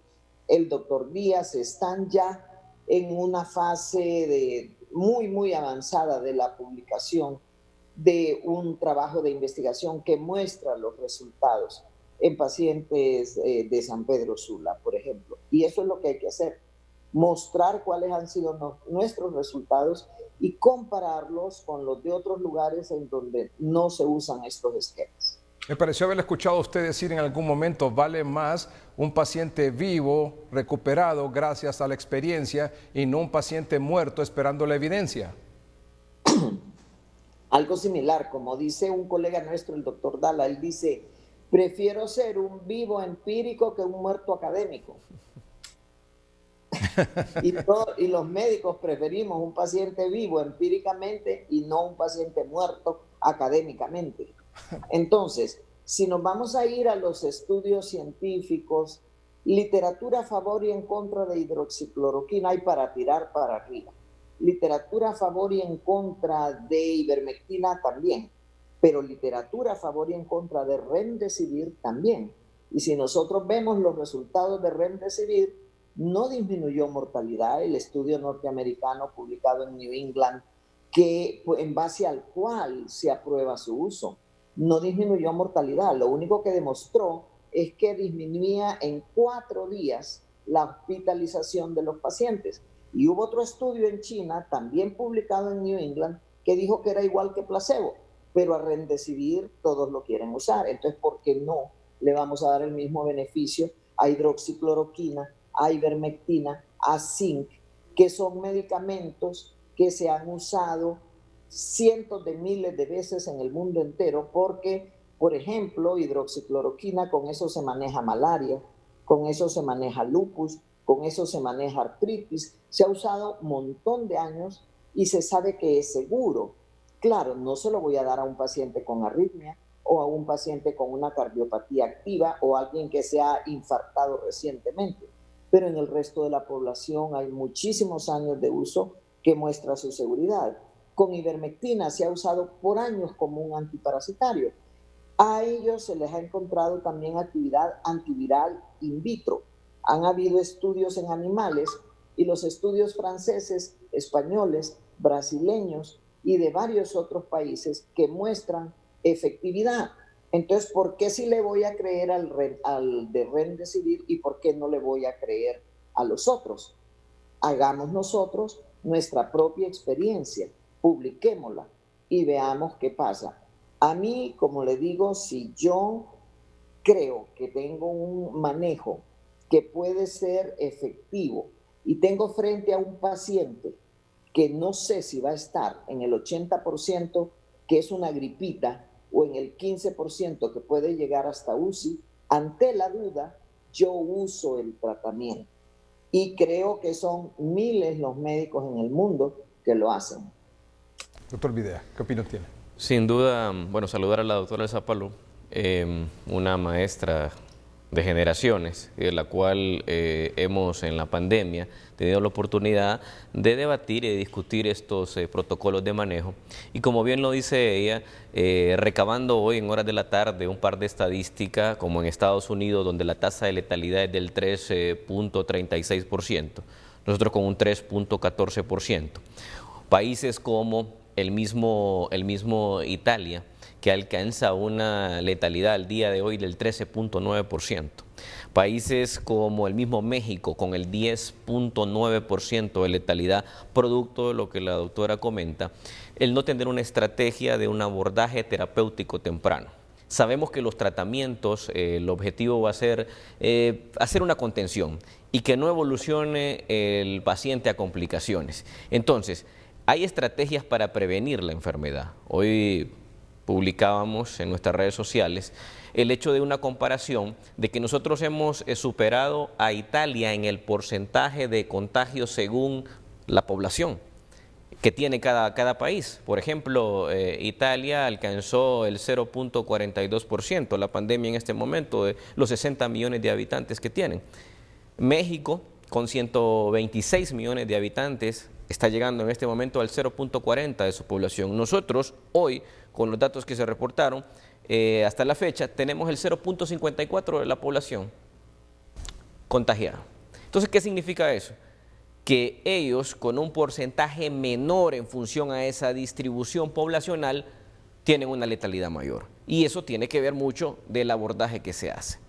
el doctor Díaz están ya en una fase muy avanzada de la publicación de un trabajo de investigación que muestra los resultados en pacientes de San Pedro Sula, por ejemplo. Y eso es lo que hay que hacer, mostrar cuáles han sido nuestros resultados y compararlos con los de otros lugares en donde no se usan estos esquemas. Me pareció haber escuchado a usted decir en algún momento, vale más un paciente vivo, recuperado gracias a la experiencia y no un paciente muerto esperando la evidencia. Algo similar, como dice un colega nuestro, el doctor Dala, él dice, prefiero ser un vivo empírico que un muerto académico. Y los médicos preferimos un paciente vivo empíricamente y no un paciente muerto académicamente. Entonces, si nos vamos a ir a los estudios científicos, literatura a favor y en contra de hidroxicloroquina hay para tirar para arriba. Literatura a favor y en contra de ivermectina también, pero literatura a favor y en contra de remdesivir también. Y si nosotros vemos los resultados de remdesivir, no disminuyó mortalidad. El estudio norteamericano publicado en New England, en base al cual se aprueba su uso, no disminuyó mortalidad. Lo único que demostró es que disminuía en 4 días la hospitalización de los pacientes. Y hubo otro estudio en China, también publicado en New England, que dijo que era igual que placebo, pero a remdesivir todos lo quieren usar. Entonces, ¿por qué no le vamos a dar el mismo beneficio a hidroxicloroquina, a ivermectina, a zinc, que son medicamentos que se han usado cientos de miles de veces en el mundo entero? Porque, por ejemplo, hidroxicloroquina, con eso se maneja malaria, con eso se maneja lupus, con eso se maneja artritis, se ha usado un montón de años y se sabe que es seguro. Claro, no se lo voy a dar a un paciente con arritmia o a un paciente con una cardiopatía activa o a alguien que se ha infartado recientemente, pero en el resto de la población hay muchísimos años de uso que muestra su seguridad. Con ivermectina se ha usado por años como un antiparasitario. A ellos se les ha encontrado también actividad antiviral in vitro. Han habido estudios en animales y los estudios franceses, españoles, brasileños y de varios otros países que muestran efectividad. Entonces, ¿por qué sí le voy a creer al de remdesivir y por qué no le voy a creer a los otros? Hagamos nosotros nuestra propia experiencia, publiquémosla y veamos qué pasa. A mí, como le digo, si yo creo que tengo un manejo que puede ser efectivo y tengo frente a un paciente que no sé si va a estar en el 80%, que es una gripita, o en el 15% que puede llegar hasta UCI, ante la duda, yo uso el tratamiento. Y creo que son miles los médicos en el mundo que lo hacen. Doctor Videa, ¿qué opinión tiene? Sin duda, bueno, saludar a la doctora Elsa Palou, una maestra de generaciones, de la cual hemos en la pandemia tenido la oportunidad de debatir y de discutir estos protocolos de manejo. Y como bien lo dice ella, recabando hoy en horas de la tarde un par de estadísticas, como en Estados Unidos, donde la tasa de letalidad es del 3.36%, nosotros con un 3.14%. Países como el mismo Italia, que alcanza una letalidad al día de hoy del 13.9%. Países como el mismo México, con el 10.9% de letalidad, producto de lo que la doctora comenta, el no tener una estrategia de un abordaje terapéutico temprano. Sabemos que los tratamientos, el objetivo va a ser hacer una contención y que no evolucione el paciente a complicaciones. Entonces, hay estrategias para prevenir la enfermedad. Hoy publicábamos en nuestras redes sociales el hecho de una comparación de que nosotros hemos superado a Italia en el porcentaje de contagios según la población que tiene cada país. Por ejemplo, Italia alcanzó el 0.42%, la pandemia en este momento, de los 60 millones de habitantes que tienen. México, con 126 millones de habitantes, está llegando en este momento al 0.40 de su población. Nosotros, hoy, con los datos que se reportaron, hasta la fecha, tenemos el 0.54 de la población contagiada. Entonces, ¿qué significa eso? Que ellos, con un porcentaje menor en función a esa distribución poblacional, tienen una letalidad mayor. Y eso tiene que ver mucho del abordaje que se hace.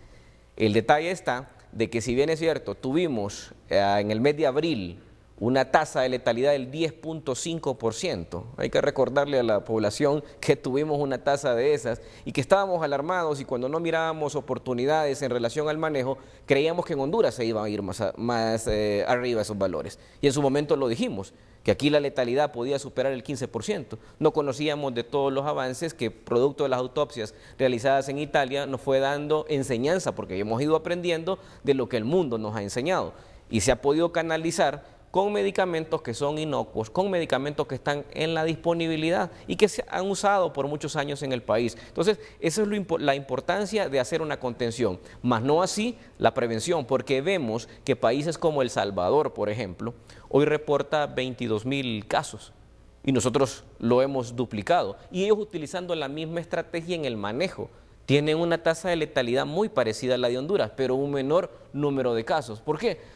El detalle está de que, si bien es cierto, tuvimos en el mes de abril una tasa de letalidad del 10.5%. Hay que recordarle a la población que tuvimos una tasa de esas y que estábamos alarmados, y cuando no mirábamos oportunidades en relación al manejo, creíamos que en Honduras se iban a ir más arriba esos valores. Y en su momento lo dijimos, que aquí la letalidad podía superar el 15%. No conocíamos de todos los avances que, producto de las autopsias realizadas en Italia, nos fue dando enseñanza, porque hemos ido aprendiendo de lo que el mundo nos ha enseñado. Y se ha podido canalizar con medicamentos que son inocuos, con medicamentos que están en la disponibilidad y que se han usado por muchos años en el país. Entonces, esa es la importancia de hacer una contención, más no así la prevención, porque vemos que países como El Salvador, por ejemplo, hoy reporta 22,000 casos y nosotros lo hemos duplicado, y ellos, utilizando la misma estrategia en el manejo, tienen una tasa de letalidad muy parecida a la de Honduras, pero un menor número de casos. ¿Por qué?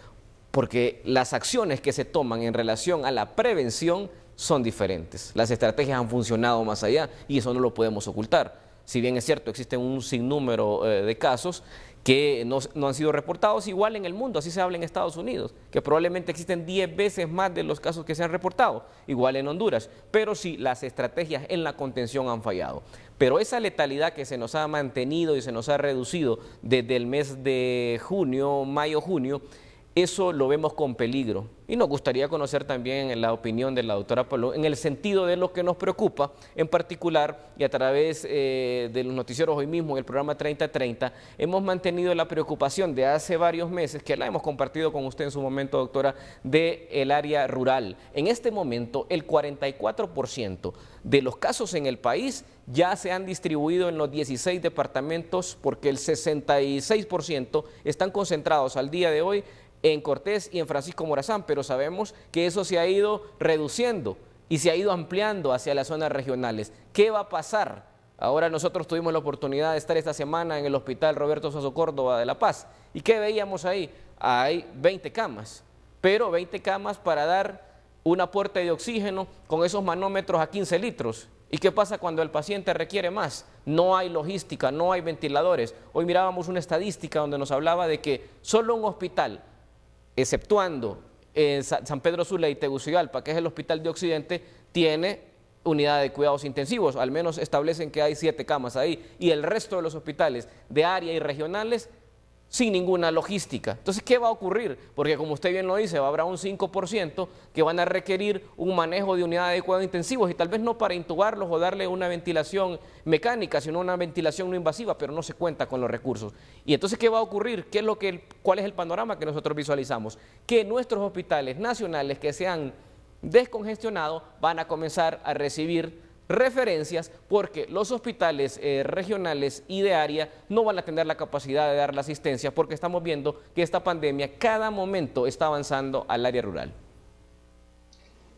Porque las acciones que se toman en relación a la prevención son diferentes. Las estrategias han funcionado más allá y eso no lo podemos ocultar. Si bien es cierto, existen un sinnúmero de casos que no han sido reportados, igual en el mundo, así se habla en Estados Unidos, que probablemente existen 10 veces más de los casos que se han reportado, igual en Honduras, pero sí, las estrategias en la contención han fallado. Pero esa letalidad que se nos ha mantenido y se nos ha reducido desde el mes de junio, mayo-junio, eso lo vemos con peligro, y nos gustaría conocer también la opinión de la doctora Palou en el sentido de lo que nos preocupa en particular, y a través de los noticieros hoy mismo en el programa 3030 hemos mantenido la preocupación de hace varios meses, que la hemos compartido con usted en su momento, doctora, del área rural. En este momento el 44% de los casos en el país ya se han distribuido en los 16 departamentos, porque el 66% están concentrados al día de hoy en Cortés y en Francisco Morazán, pero sabemos que eso se ha ido reduciendo y se ha ido ampliando hacia las zonas regionales. ¿Qué va a pasar? Ahora nosotros tuvimos la oportunidad de estar esta semana en el Hospital Roberto Soso Córdoba de La Paz. ¿Y qué veíamos ahí? Hay 20 camas, pero 20 camas para dar un aporte de oxígeno con esos manómetros a 15 litros. ¿Y qué pasa cuando el paciente requiere más? No hay logística, no hay ventiladores. Hoy mirábamos una estadística donde nos hablaba de que solo un hospital, exceptuando San Pedro Sula y Tegucigalpa, que es el hospital de Occidente, tiene unidad de cuidados intensivos. Al menos establecen que hay 7 camas ahí, y el resto de los hospitales de área y regionales sin ninguna logística. Entonces, ¿qué va a ocurrir? Porque, como usted bien lo dice, habrá un 5% que van a requerir un manejo de unidades de cuidados intensivos, y tal vez no para intubarlos o darle una ventilación mecánica, sino una ventilación no invasiva, pero no se cuenta con los recursos. Y entonces, ¿qué va a ocurrir? ¿Cuál es el panorama que nosotros visualizamos? Que nuestros hospitales nacionales que se han descongestionado van a comenzar a recibir referencias, porque los hospitales regionales y de área no van a tener la capacidad de dar la asistencia, porque estamos viendo que esta pandemia cada momento está avanzando al área rural.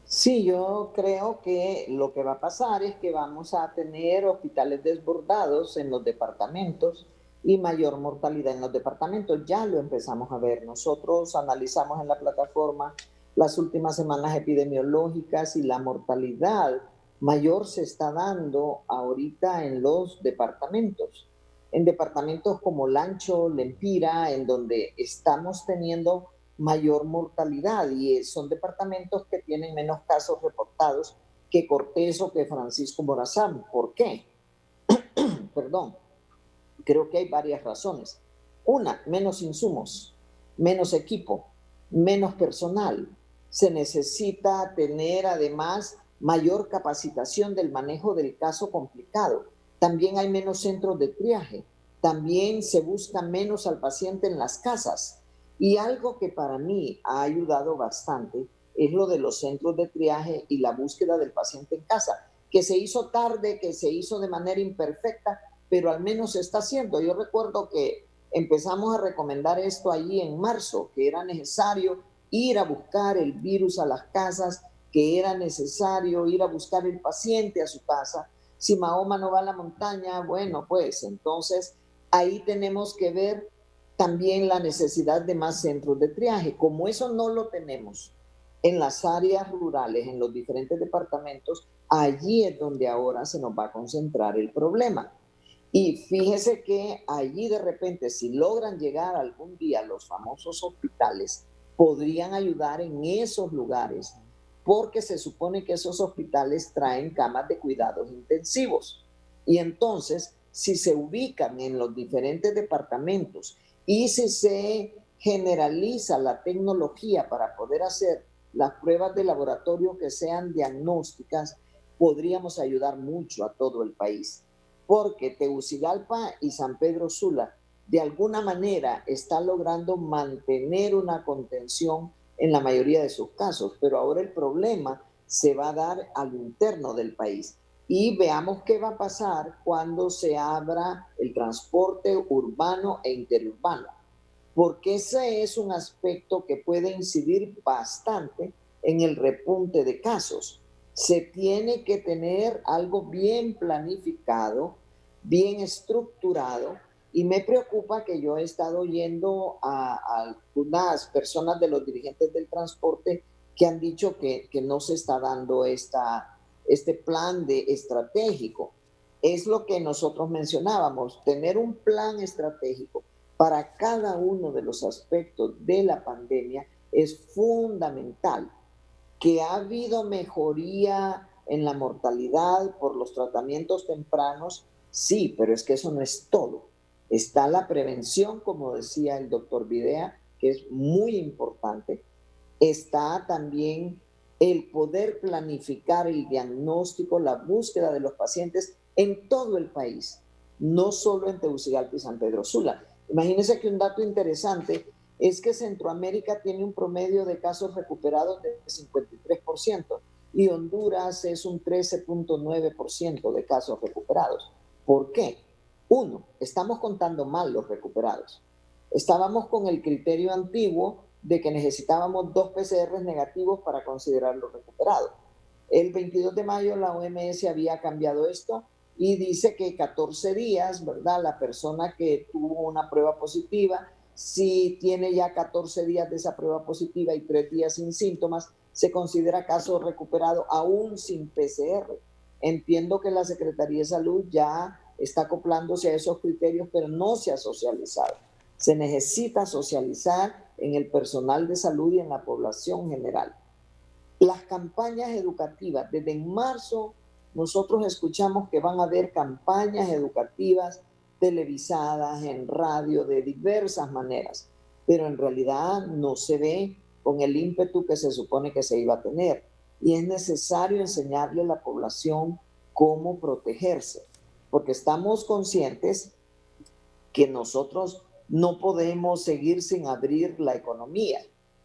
Sí, yo creo que lo que va a pasar es que vamos a tener hospitales desbordados en los departamentos y mayor mortalidad en los departamentos. Ya lo empezamos a ver. Nosotros analizamos en la plataforma las últimas semanas epidemiológicas y la mortalidad mayor se está dando ahorita en los departamentos. En departamentos como Lancho, Lempira, en donde estamos teniendo mayor mortalidad, y son departamentos que tienen menos casos reportados que Cortés o que Francisco Morazán. ¿Por qué? Perdón. Creo que hay varias razones. Una, menos insumos. menos equipo, menos personal. Se necesita tener además mayor capacitación del manejo del caso complicado. También hay menos centros de triaje. También se busca menos al paciente en las casas. Y algo que para mí ha ayudado bastante es lo de los centros de triaje y la búsqueda del paciente en casa, que se hizo tarde, que se hizo de manera imperfecta, pero al menos se está haciendo. Yo recuerdo que empezamos a recomendar esto allí en marzo, que era necesario ir a buscar el virus a las casas, que era necesario ir a buscar el paciente a su casa. Si Mahoma no va a la montaña, bueno, pues entonces ahí tenemos que ver también la necesidad de más centros de triaje. Como eso no lo tenemos en las áreas rurales, en los diferentes departamentos, allí es donde ahora se nos va a concentrar el problema. Y fíjese que allí de repente, si logran llegar algún día los famosos hospitales, podrían ayudar en esos lugares, porque se supone que esos hospitales traen camas de cuidados intensivos. Y entonces, si se ubican en los diferentes departamentos y si se generaliza la tecnología para poder hacer las pruebas de laboratorio que sean diagnósticas, podríamos ayudar mucho a todo el país. Porque Tegucigalpa y San Pedro Sula de alguna manera está logrando mantener una contención en la mayoría de sus casos, pero ahora el problema se va a dar al interno del país. Y veamos qué va a pasar cuando se abra el transporte urbano e interurbano, porque ese es un aspecto que puede incidir bastante en el repunte de casos. Se tiene que tener algo bien planificado, bien estructurado, y me preocupa que yo he estado oyendo a algunas personas de los dirigentes del transporte que han dicho que no se está dando este plan estratégico. Es lo que nosotros mencionábamos, tener un plan estratégico para cada uno de los aspectos de la pandemia es fundamental. Que ha habido mejoría en la mortalidad por los tratamientos tempranos, sí, pero es que eso no es todo. Está la prevención, como decía el doctor Videa, que es muy importante. Está también el poder planificar el diagnóstico, la búsqueda de los pacientes en todo el país, no solo en Tegucigalpa y San Pedro Sula. Imagínense que un dato interesante es que Centroamérica tiene un promedio de casos recuperados de 53% y Honduras es un 13.9% de casos recuperados. ¿Por qué? Uno, estamos contando mal los recuperados. Estábamos con el criterio antiguo de que necesitábamos 2 PCR negativos para considerarlo recuperado. El 22 de mayo la OMS había cambiado esto y dice que 14 días, ¿verdad? La persona que tuvo una prueba positiva, si tiene ya 14 días de esa prueba positiva y 3 días sin síntomas, se considera caso recuperado aún sin PCR. Entiendo que la Secretaría de Salud ya está acoplándose a esos criterios, pero no se ha socializado. Se necesita socializar en el personal de salud y en la población general. Las campañas educativas, desde en marzo nosotros escuchamos que van a haber campañas educativas televisadas, en radio, de diversas maneras, pero en realidad no se ve con el ímpetu que se supone que se iba a tener. Y es necesario enseñarle a la población cómo protegerse, porque estamos conscientes que nosotros no podemos seguir sin abrir la economía.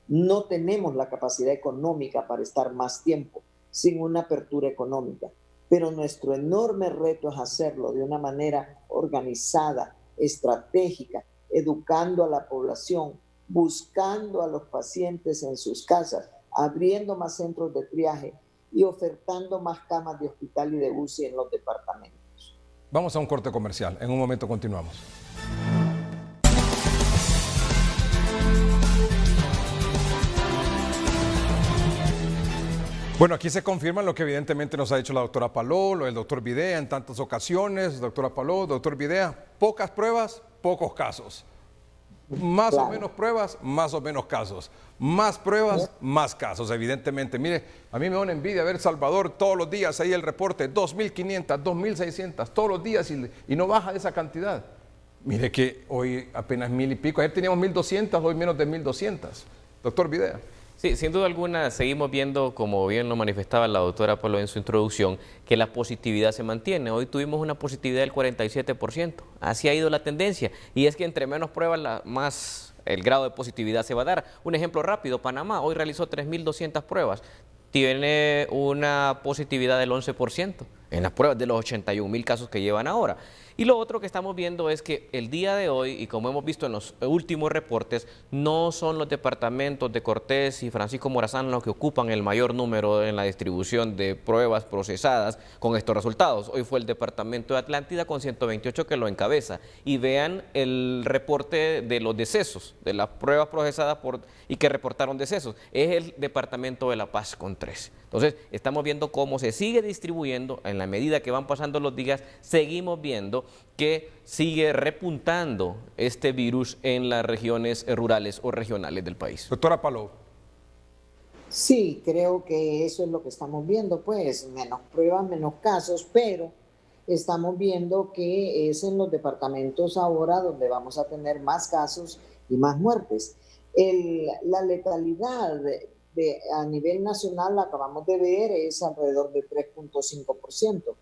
No tenemos la capacidad económica para estar más tiempo sin una apertura económica, pero nuestro enorme reto es hacerlo de una manera organizada, estratégica, educando a la población, buscando a los pacientes en sus casas, abriendo más centros de triaje y ofertando más camas de hospital y de UCI en los departamentos. Vamos a un corte comercial. En un momento continuamos. Bueno, aquí se confirma lo que evidentemente nos ha dicho la doctora Paló, lo del doctor Videa en tantas ocasiones. Doctora Paló, doctor Videa, pocas pruebas, pocos casos. Más o menos pruebas, más o menos casos. Más pruebas, más casos, evidentemente. Mire, a mí me da una envidia ver Salvador todos los días ahí el reporte, 2.500, 2.600, todos los días y no baja esa cantidad. Mire que hoy apenas 1000 y pico. Ayer teníamos 1200, hoy menos de 1200. Doctor Videa. Sí, sin duda alguna seguimos viendo, como bien lo manifestaba la doctora Polo en su introducción, que la positividad se mantiene. Hoy tuvimos una positividad del 47%. Así ha ido la tendencia. Y es que entre menos pruebas, más el grado de positividad se va a dar. Un ejemplo rápido, Panamá hoy realizó 3200 pruebas. Tiene una positividad del 11% en las pruebas de los 81,000 casos que llevan ahora. Y lo otro que estamos viendo es que el día de hoy, y como hemos visto en los últimos reportes, no son los departamentos de Cortés y Francisco Morazán los que ocupan el mayor número en la distribución de pruebas procesadas con estos resultados. Hoy fue el departamento de Atlántida con 128 que lo encabeza. Y vean el reporte de los decesos, de las pruebas procesadas y que reportaron decesos. Es el departamento de La Paz con 13. Entonces, estamos viendo cómo se sigue distribuyendo, en la medida que van pasando los días, seguimos viendo que sigue repuntando este virus en las regiones rurales o regionales del país. Doctora Palou. Sí, creo que eso es lo que estamos viendo, pues menos pruebas, menos casos, pero estamos viendo que es en los departamentos ahora donde vamos a tener más casos y más muertes. La letalidad a nivel nacional, acabamos de ver, es alrededor de 3.5%,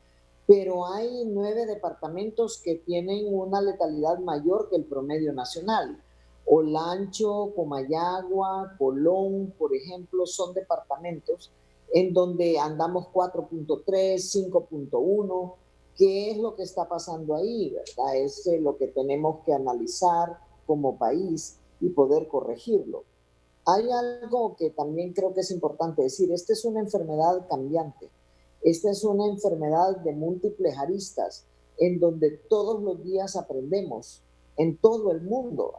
pero hay 9 departamentos que tienen una letalidad mayor que el promedio nacional. Olancho, Comayagua, Colón, por ejemplo, son departamentos en donde andamos 4.3, 5.1. ¿Qué es lo que está pasando ahí, verdad? Es lo que tenemos que analizar como país y poder corregirlo. Hay algo que también creo que es importante decir. Esta es una enfermedad cambiante. Esta es una enfermedad de múltiples aristas, en donde todos los días aprendemos, en todo el mundo.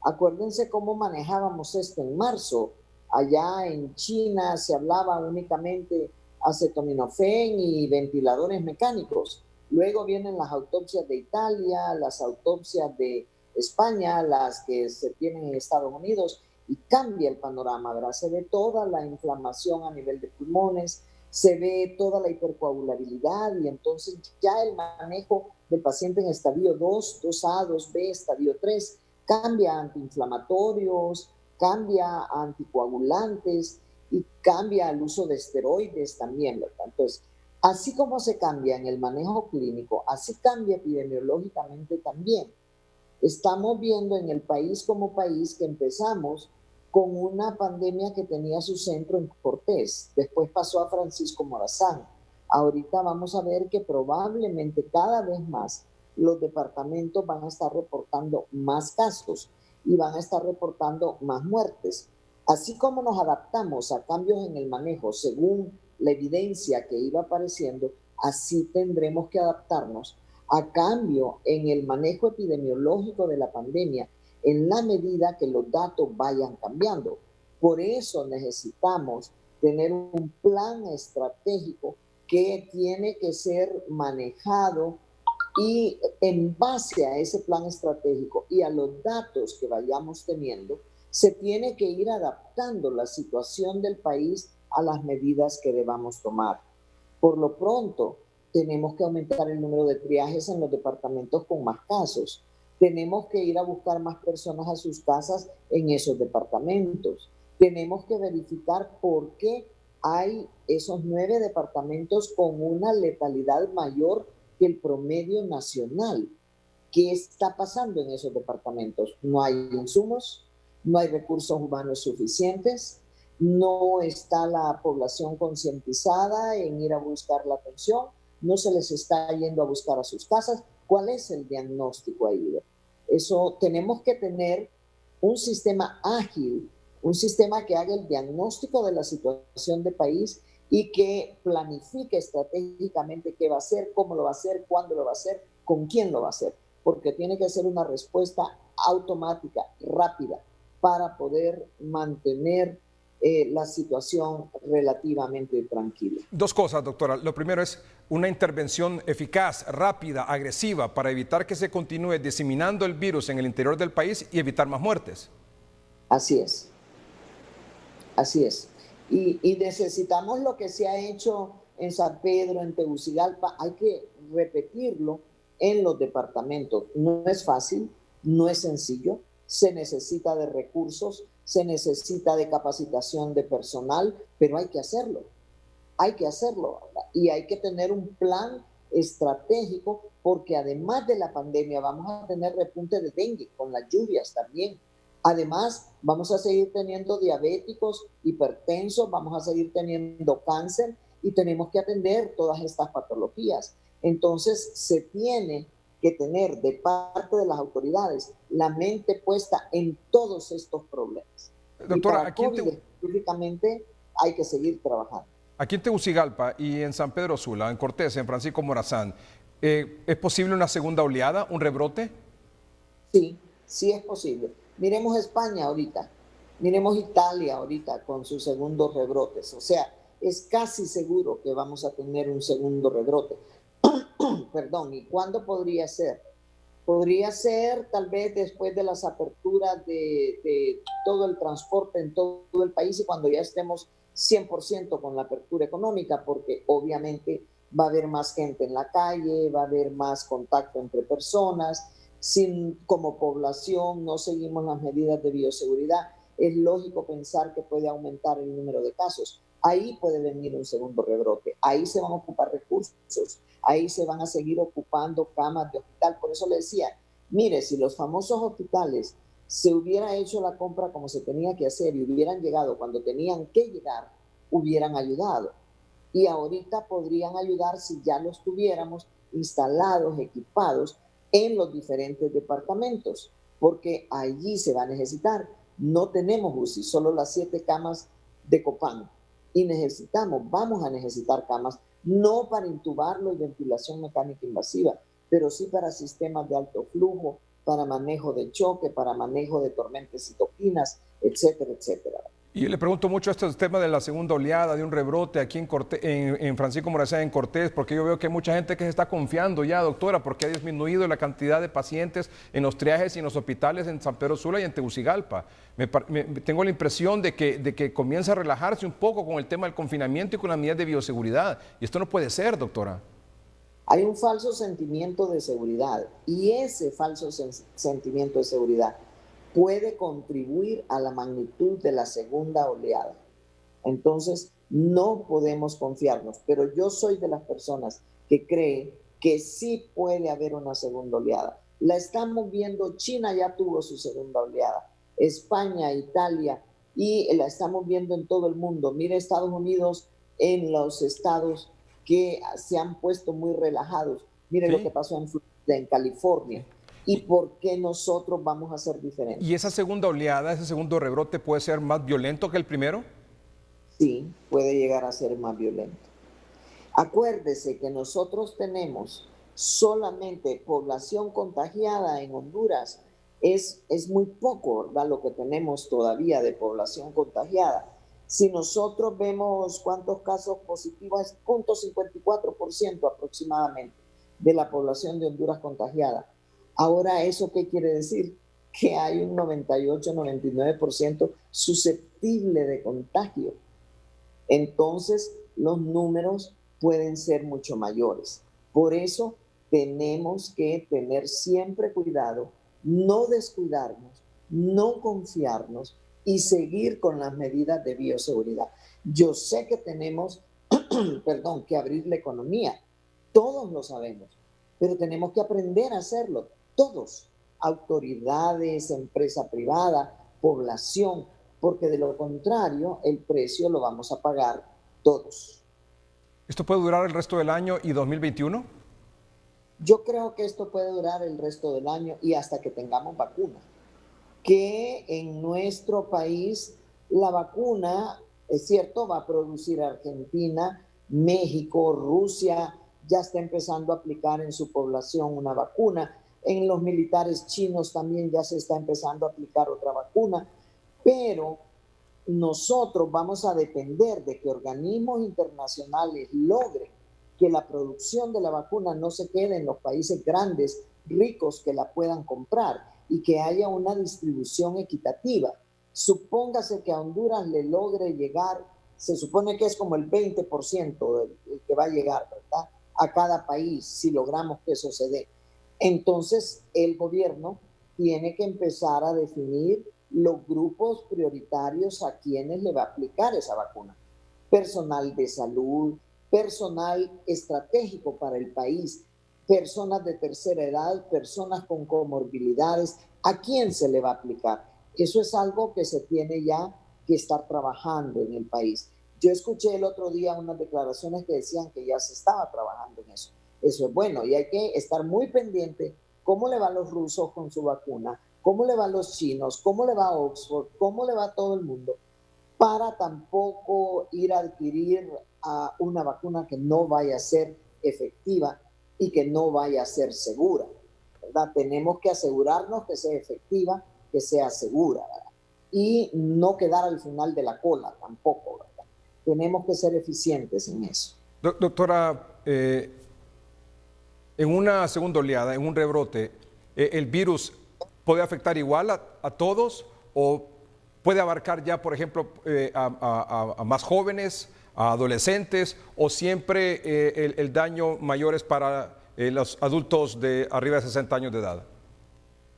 Acuérdense cómo manejábamos esto en marzo. Allá en China se hablaba únicamente acetaminofén y ventiladores mecánicos. Luego vienen las autopsias de Italia, las autopsias de España, las que se tienen en Estados Unidos, y cambia el panorama, ¿verdad? Se ve toda la inflamación a nivel de pulmones, se ve toda la hipercoagulabilidad, y entonces ya el manejo del paciente en estadio 2, 2A, 2B, estadio 3, cambia a antiinflamatorios, cambia a anticoagulantes y cambia al uso de esteroides también, ¿verdad? Entonces, así como se cambia en el manejo clínico, así cambia epidemiológicamente también. Estamos viendo en el país como país que empezamos con una pandemia que tenía su centro en Cortés, después pasó a Francisco Morazán. Ahorita vamos a ver que probablemente cada vez más los departamentos van a estar reportando más casos y van a estar reportando más muertes. Así como nos adaptamos a cambios en el manejo según la evidencia que iba apareciendo, así tendremos que adaptarnos a cambio en el manejo epidemiológico de la pandemia en la medida que los datos vayan cambiando. Por eso necesitamos tener un plan estratégico que tiene que ser manejado, y en base a ese plan estratégico y a los datos que vayamos teniendo, se tiene que ir adaptando la situación del país a las medidas que debamos tomar. Por lo pronto, tenemos que aumentar el número de triajes en los departamentos con más casos. Tenemos que ir a buscar más personas a sus casas en esos departamentos. Tenemos que verificar por qué hay esos 9 departamentos con una letalidad mayor que el promedio nacional. ¿Qué está pasando en esos departamentos? No hay insumos, no hay recursos humanos suficientes, no está la población concientizada en ir a buscar la atención, no se les está yendo a buscar a sus casas. ¿Cuál es el diagnóstico ahí? Eso, tenemos que tener un sistema ágil, un sistema que haga el diagnóstico de la situación del país y que planifique estratégicamente qué va a hacer, cómo lo va a hacer, cuándo lo va a hacer, con quién lo va a hacer, porque tiene que ser una respuesta automática, rápida, para poder mantener la situación relativamente tranquila. Dos cosas, doctora. Lo primero es una intervención eficaz, rápida, agresiva, para evitar que se continúe diseminando el virus en el interior del país y evitar más muertes. Así es. Así es. Y necesitamos lo que se ha hecho en San Pedro, en Tegucigalpa, hay que repetirlo en los departamentos. No es fácil, no es sencillo, se necesita de recursos, se necesita de capacitación de personal, pero hay que hacerlo. Hay que hacerlo y hay que tener un plan estratégico porque además de la pandemia vamos a tener repunte de dengue con las lluvias también. Además, vamos a seguir teniendo diabéticos, hipertensos, vamos a seguir teniendo cáncer y tenemos que atender todas estas patologías. Entonces, se tiene que tener de parte de las autoridades la mente puesta en todos estos problemas. Doctora, y para COVID específicamente hay que seguir trabajando. Aquí en Tegucigalpa y en San Pedro Sula, en Cortés, en Francisco Morazán, ¿es posible una segunda oleada, un rebrote? Sí, sí es posible. Miremos España ahorita, miremos Italia ahorita con sus segundos rebrotes. O sea, es casi seguro que vamos a tener un segundo rebrote. Perdón, ¿y cuándo podría ser? Podría ser tal vez después de las aperturas de todo el transporte en todo el país y cuando ya estemos 100% con la apertura económica, porque obviamente va a haber más gente en la calle, va a haber más contacto entre personas. Si como población no seguimos las medidas de bioseguridad, es lógico pensar que puede aumentar el número de casos. Ahí puede venir un segundo rebrote, ahí se van a ocupar recursos, ahí se van a seguir ocupando camas de hospital. Por eso le decía, mire, si los famosos hospitales se hubiera hecho la compra como se tenía que hacer y hubieran llegado cuando tenían que llegar, hubieran ayudado. Y ahorita podrían ayudar si ya los tuviéramos instalados, equipados en los diferentes departamentos, porque allí se va a necesitar. No tenemos UCI, solo las 7 camas de Copán. Y vamos a necesitar camas, no para intubarlo y ventilación mecánica invasiva, pero sí para sistemas de alto flujo, para manejo de choque, para manejo de tormentas citoquinas, etcétera, etcétera. Y le pregunto mucho este tema de la segunda oleada, de un rebrote aquí en Francisco Morazán, en Cortés, porque yo veo que hay mucha gente que se está confiando ya, doctora, porque ha disminuido la cantidad de pacientes en los triajes y en los hospitales en San Pedro Sula y en Tegucigalpa. Tengo la impresión de que comienza a relajarse un poco con el tema del confinamiento y con las medidas de bioseguridad. Y esto no puede ser, doctora. Hay un falso sentimiento de seguridad y ese falso sentimiento de seguridad puede contribuir a la magnitud de la segunda oleada. Entonces, no podemos confiarnos, pero yo soy de las personas que creen que sí puede haber una segunda oleada. La estamos viendo, China ya tuvo su segunda oleada, España, Italia, y la estamos viendo en todo el mundo. Mire Estados Unidos, en los estados que se han puesto muy relajados. Mire lo que pasó en Florida, en California. ¿Y por qué nosotros vamos a ser diferentes? ¿Y esa segunda oleada, ese segundo rebrote puede ser más violento que el primero? Sí, puede llegar a ser más violento. Acuérdese que nosotros tenemos solamente población contagiada en Honduras. Es muy poco, ¿verdad?, lo que tenemos todavía de población contagiada. Si nosotros vemos cuántos casos positivos, es 0.54% aproximadamente de la población de Honduras contagiada. Ahora, ¿eso qué quiere decir? Que hay un 98-99% susceptible de contagio. Entonces, los números pueden ser mucho mayores. Por eso, tenemos que tener siempre cuidado, no descuidarnos, no confiarnos y seguir con las medidas de bioseguridad. Yo sé que tenemos, que abrir la economía. Todos lo sabemos, pero tenemos que aprender a hacerlo. Todos, autoridades, empresa privada, población, porque de lo contrario el precio lo vamos a pagar todos. ¿Esto puede durar el resto del año y 2021? Yo creo que esto puede durar el resto del año y hasta que tengamos vacuna. Que en nuestro país la vacuna, es cierto, va a producir Argentina, México, Rusia, ya está empezando a aplicar en su población una vacuna. En los militares chinos también ya se está empezando a aplicar otra vacuna, pero nosotros vamos a depender de que organismos internacionales logren que la producción de la vacuna no se quede en los países grandes, ricos, que la puedan comprar y que haya una distribución equitativa. Supóngase que a Honduras le logre llegar, se supone que es como el 20% el que va a llegar, ¿verdad?, a cada país, si logramos que eso se dé. Entonces, el gobierno tiene que empezar a definir los grupos prioritarios a quienes le va a aplicar esa vacuna. Personal de salud, personal estratégico para el país, personas de tercera edad, personas con comorbilidades, ¿a quién se le va a aplicar? Eso es algo que se tiene ya que estar trabajando en el país. Yo escuché el otro día unas declaraciones que decían que ya se estaba trabajando en eso. Eso es bueno y hay que estar muy pendiente cómo le va a los rusos con su vacuna, cómo le va a los chinos, cómo le va a Oxford, cómo le va a todo el mundo, para tampoco ir a adquirir una vacuna que no vaya a ser efectiva y que no vaya a ser segura, ¿verdad? Tenemos que asegurarnos que sea efectiva, que sea segura, ¿verdad? Y no quedar al final de la cola tampoco, ¿verdad? Tenemos que ser eficientes en eso. Doctora, en una segunda oleada, en un rebrote, ¿el virus puede afectar igual a todos o puede abarcar ya, por ejemplo, a más jóvenes, a adolescentes, o siempre el daño mayor es para los adultos de arriba de 60 años de edad?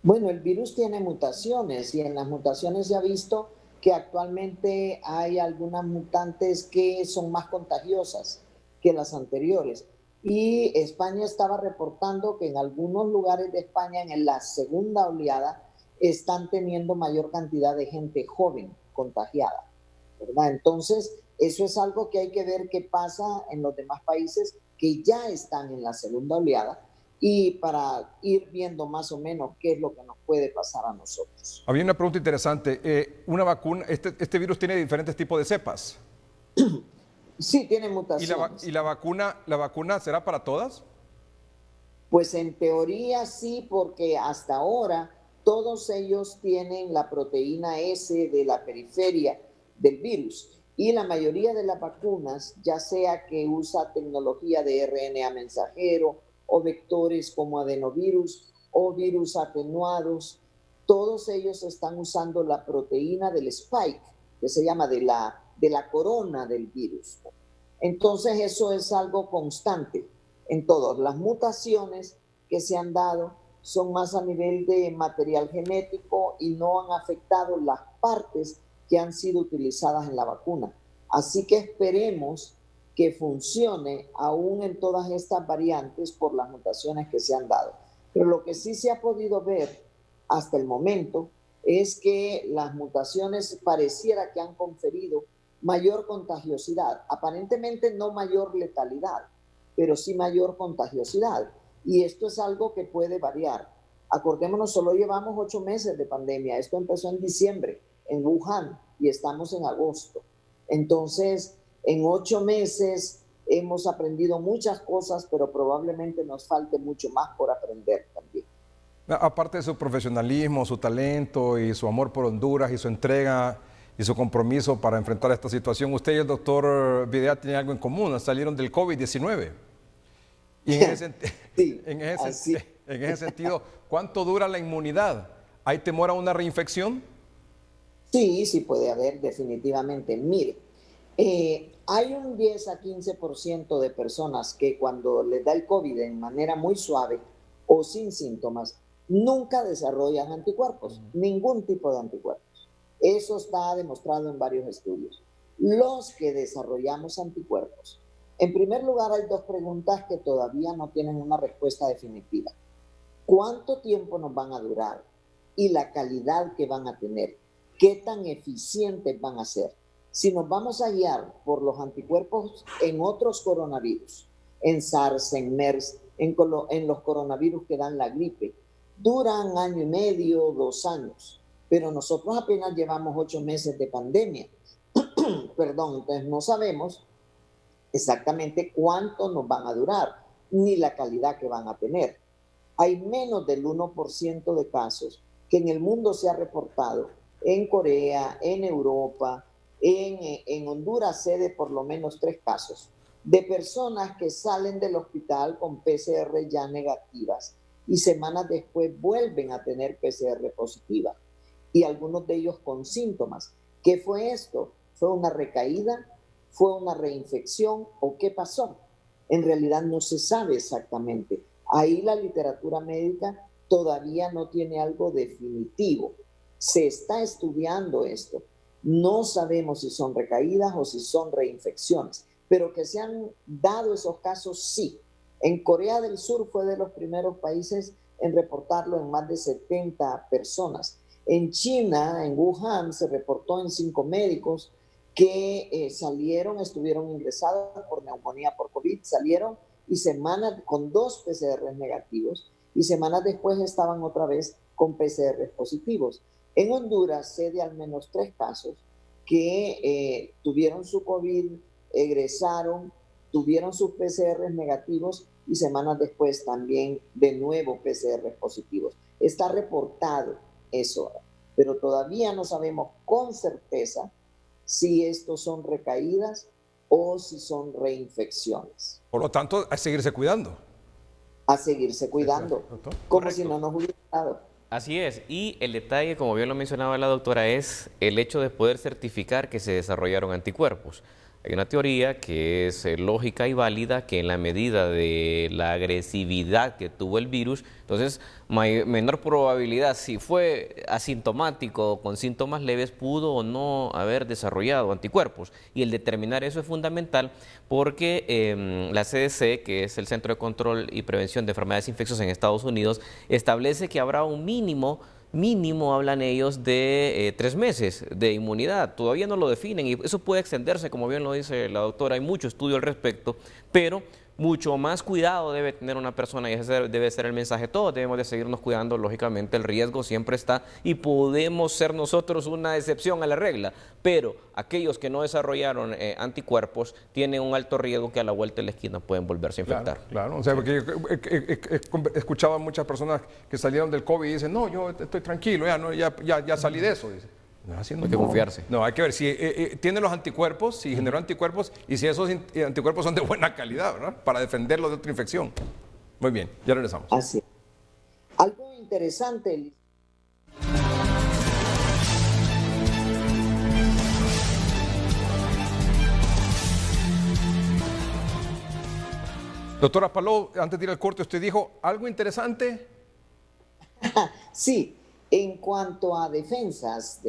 Bueno, el virus tiene mutaciones y en las mutaciones se ha visto que actualmente hay algunas mutantes que son más contagiosas que las anteriores. Y España estaba reportando que en algunos lugares de España, en la segunda oleada, están teniendo mayor cantidad de gente joven contagiada, ¿verdad? Entonces, eso es algo que hay que ver qué pasa en los demás países que ya están en la segunda oleada y para ir viendo más o menos qué es lo que nos puede pasar a nosotros. Había una pregunta interesante. Una vacuna, este virus tiene diferentes tipos de cepas. Sí, tiene mutaciones. ¿Y la vacuna será para todas? Pues en teoría sí, porque hasta ahora todos ellos tienen la proteína S de la periferia del virus. Y la mayoría de las vacunas, ya sea que usa tecnología de RNA mensajero o vectores como adenovirus o virus atenuados, todos ellos están usando la proteína del spike, que se llama de la corona del virus. Entonces eso es algo constante en todas. Las mutaciones que se han dado son más a nivel de material genético y no han afectado las partes que han sido utilizadas en la vacuna. Así que esperemos que funcione aún en todas estas variantes por las mutaciones que se han dado. Pero lo que sí se ha podido ver hasta el momento es que las mutaciones pareciera que han conferido mayor contagiosidad, aparentemente no mayor letalidad, pero sí mayor contagiosidad. Y esto es algo que puede variar. Acordémonos, solo llevamos 8 meses de pandemia. Esto empezó en diciembre, en Wuhan, y estamos en agosto. Entonces, en 8 meses hemos aprendido muchas cosas, pero probablemente nos falte mucho más por aprender también. Aparte de su profesionalismo, su talento y su amor por Honduras y su entrega y su compromiso para enfrentar esta situación, usted y el doctor Videla tienen algo en común, salieron del COVID-19. Y en ese sentido, ¿cuánto dura la inmunidad? ¿Hay temor a una reinfección? Sí, sí puede haber, definitivamente. Mire, hay un 10 a 15% de personas que cuando les da el COVID de manera muy suave o sin síntomas, nunca desarrollan anticuerpos, ningún tipo de anticuerpos. Eso está demostrado en varios estudios. Los que desarrollamos anticuerpos, en primer lugar hay 2 preguntas que todavía no tienen una respuesta definitiva. ¿Cuánto tiempo nos van a durar? Y la calidad que van a tener. ¿Qué tan eficientes van a ser? Si nos vamos a guiar por los anticuerpos en otros coronavirus, en SARS, en MERS, en los coronavirus que dan la gripe, duran 1 año y medio, 2 años, pero nosotros apenas llevamos 8 meses de pandemia. Perdón, entonces no sabemos exactamente cuánto nos van a durar, ni la calidad que van a tener. Hay menos del 1% de casos que en el mundo se ha reportado, en Corea, en Europa, en Honduras se por lo menos 3 casos, de personas que salen del hospital con PCR ya negativas y semanas después vuelven a tener PCR positiva y algunos de ellos con síntomas. ¿Qué fue esto? ¿Fue una recaída? ¿Fue una reinfección? ¿O qué pasó? En realidad no se sabe exactamente. Ahí la literatura médica todavía no tiene algo definitivo. Se está estudiando esto. No sabemos si son recaídas o si son reinfecciones, pero que se han dado esos casos, sí. En Corea del Sur fue de los primeros países en reportarlo en más de 70 personas. En China, en Wuhan, se reportó en 5 médicos que estuvieron ingresados por neumonía por COVID, salieron y semanas con 2 PCR negativos y semanas después estaban otra vez con PCR positivos. En Honduras sé de al menos 3 casos que tuvieron su COVID, egresaron, tuvieron sus PCR negativos y semanas después también de nuevo PCR positivos. Está reportado eso, pero todavía no sabemos con certeza si estos son recaídas o si son reinfecciones. Por lo tanto, a seguirse cuidando. A seguirse cuidando, como si no nos hubiera dado. Así es, y el detalle, como bien lo mencionaba la doctora, es el hecho de poder certificar que se desarrollaron anticuerpos. Hay una teoría que es lógica y válida, que en la medida de la agresividad que tuvo el virus, entonces menor probabilidad, si fue asintomático o con síntomas leves, pudo o no haber desarrollado anticuerpos. Y el determinar eso es fundamental porque la CDC, que es el Centro de Control y Prevención de Enfermedades Infecciosas en Estados Unidos, establece que habrá un mínimo, hablan ellos, de 3 meses de inmunidad. Todavía no lo definen y eso puede extenderse, como bien lo dice la doctora. Hay mucho estudio al respecto, pero mucho más cuidado debe tener una persona y ese debe ser el mensaje. Todos debemos de seguirnos cuidando, lógicamente el riesgo siempre está y podemos ser nosotros una excepción a la regla, pero aquellos que no desarrollaron anticuerpos tienen un alto riesgo que a la vuelta de la esquina pueden volverse a infectar. Claro, o sea, porque he escuchado a muchas personas que salieron del COVID y dicen, no, yo estoy tranquilo, ya salí de eso, dice. No, hay que confiarse. No, hay que ver si tiene los anticuerpos, si generó anticuerpos y si esos anticuerpos son de buena calidad, ¿verdad? Para defenderlo de otra infección. Muy bien, ya regresamos. Así. Algo interesante. Doctora Palou, antes de ir al corte, usted dijo algo interesante. Sí. En cuanto a defensas,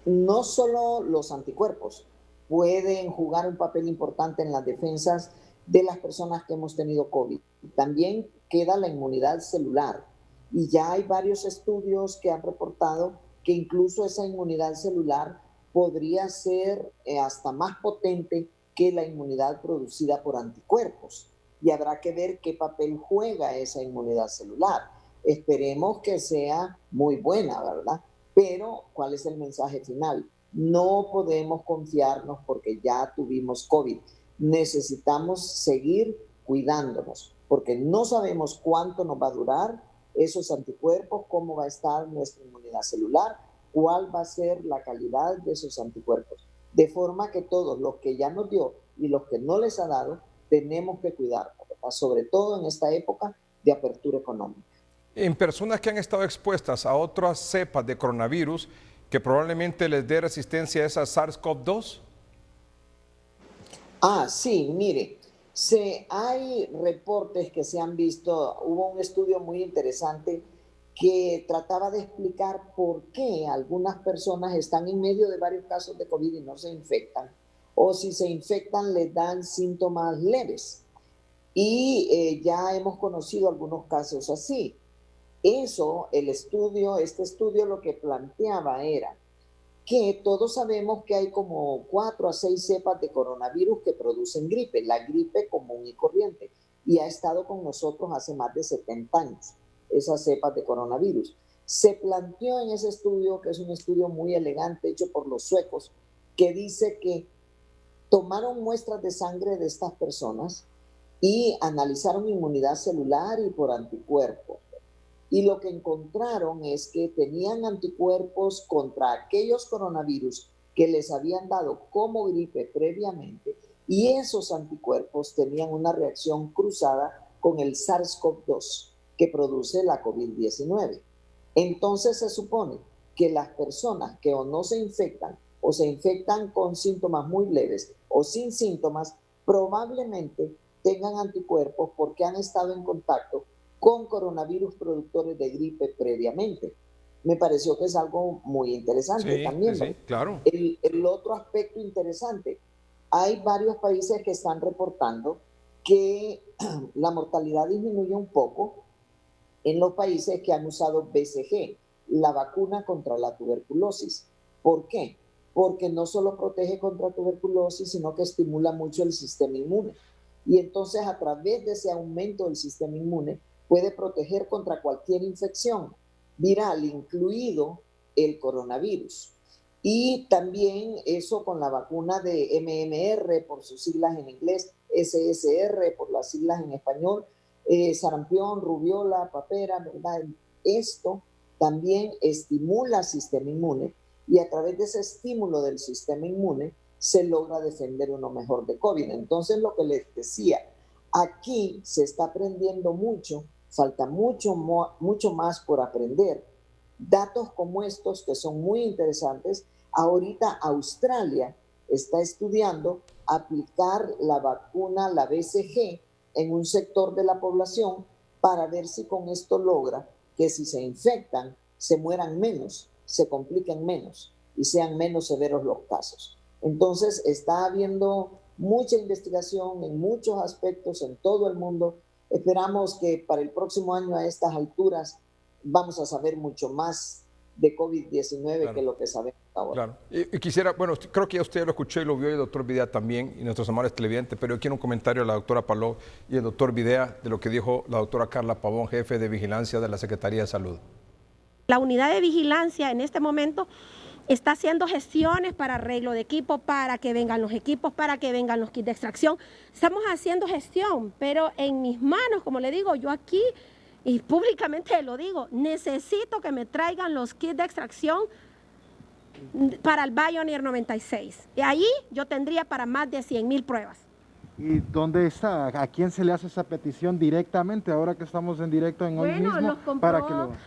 no solo los anticuerpos pueden jugar un papel importante en las defensas de las personas que hemos tenido COVID. También queda la inmunidad celular. Y ya hay varios estudios que han reportado que incluso esa inmunidad celular podría ser hasta más potente que la inmunidad producida por anticuerpos. Y habrá que ver qué papel juega esa inmunidad celular. Esperemos que sea muy buena, ¿verdad? Pero, ¿cuál es el mensaje final? No podemos confiarnos porque ya tuvimos COVID. Necesitamos seguir cuidándonos porque no sabemos cuánto nos va a durar esos anticuerpos, cómo va a estar nuestra inmunidad celular, cuál va a ser la calidad de esos anticuerpos. De forma que todos los que ya nos dio y los que no les ha dado, tenemos que cuidarnos, ¿verdad? Sobre todo en esta época de apertura económica. En personas que han estado expuestas a otras cepas de coronavirus que probablemente les dé resistencia a esa SARS-CoV-2. Sí, mire, hay reportes que se han visto, hubo un estudio muy interesante que trataba de explicar por qué algunas personas están en medio de varios casos de COVID y no se infectan, o si se infectan les dan síntomas leves. Y ya hemos conocido algunos casos así. Este estudio lo que planteaba era que todos sabemos que hay como 4 a 6 cepas de coronavirus que producen gripe, la gripe común y corriente, y ha estado con nosotros hace más de 70 años, esas cepas de coronavirus. Se planteó en ese estudio, que es un estudio muy elegante hecho por los suecos, que dice que tomaron muestras de sangre de estas personas y analizaron inmunidad celular y por anticuerpos. Y lo que encontraron es que tenían anticuerpos contra aquellos coronavirus que les habían dado como gripe previamente, y esos anticuerpos tenían una reacción cruzada con el SARS-CoV-2 que produce la COVID-19. Entonces se supone que las personas que o no se infectan o se infectan con síntomas muy leves o sin síntomas, probablemente tengan anticuerpos porque han estado en contacto con coronavirus productores de gripe previamente. Me pareció que es algo muy interesante también. Sí, claro. El otro aspecto interesante, hay varios países que están reportando que la mortalidad disminuye un poco en los países que han usado BCG, la vacuna contra la tuberculosis. ¿Por qué? Porque no solo protege contra tuberculosis, sino que estimula mucho el sistema inmune. Y entonces a través de ese aumento del sistema inmune puede proteger contra cualquier infección viral, incluido el coronavirus. Y también eso con la vacuna de MMR, por sus siglas en inglés, SSR, por las siglas en español, sarampión, rubiola, papera, ¿verdad? Esto también estimula el sistema inmune y a través de ese estímulo del sistema inmune se logra defender uno mejor de COVID. Entonces, lo que les decía, aquí se está aprendiendo mucho, falta mucho más por aprender. Datos como estos que son muy interesantes. Ahorita Australia está estudiando aplicar la vacuna, la BCG, en un sector de la población para ver si con esto logra que si se infectan, se mueran menos, se compliquen menos y sean menos severos los casos. Entonces, está habiendo mucha investigación en muchos aspectos en todo el mundo. Esperamos que para el próximo año a estas alturas vamos a saber mucho más de COVID-19 claro, que lo que sabemos ahora. Claro. Y quisiera, bueno, creo que ya usted lo escuchó y lo vio, y el doctor Videa también, y nuestros amables televidentes, pero yo quiero un comentario de la doctora Paló y el doctor Videa de lo que dijo la doctora Carla Pavón, jefe de vigilancia de la Secretaría de Salud. La unidad de vigilancia en este momento está haciendo gestiones para arreglo de equipo, para que vengan los equipos, para que vengan los kits de extracción. Estamos haciendo gestión, pero en mis manos, como le digo, yo aquí, y públicamente lo digo, necesito que me traigan los kits de extracción para el Bioneer 96. Y ahí yo tendría para más de 100,000 pruebas. ¿Y dónde está? ¿A quién se le hace esa petición directamente ahora que estamos en directo en hoy mismo?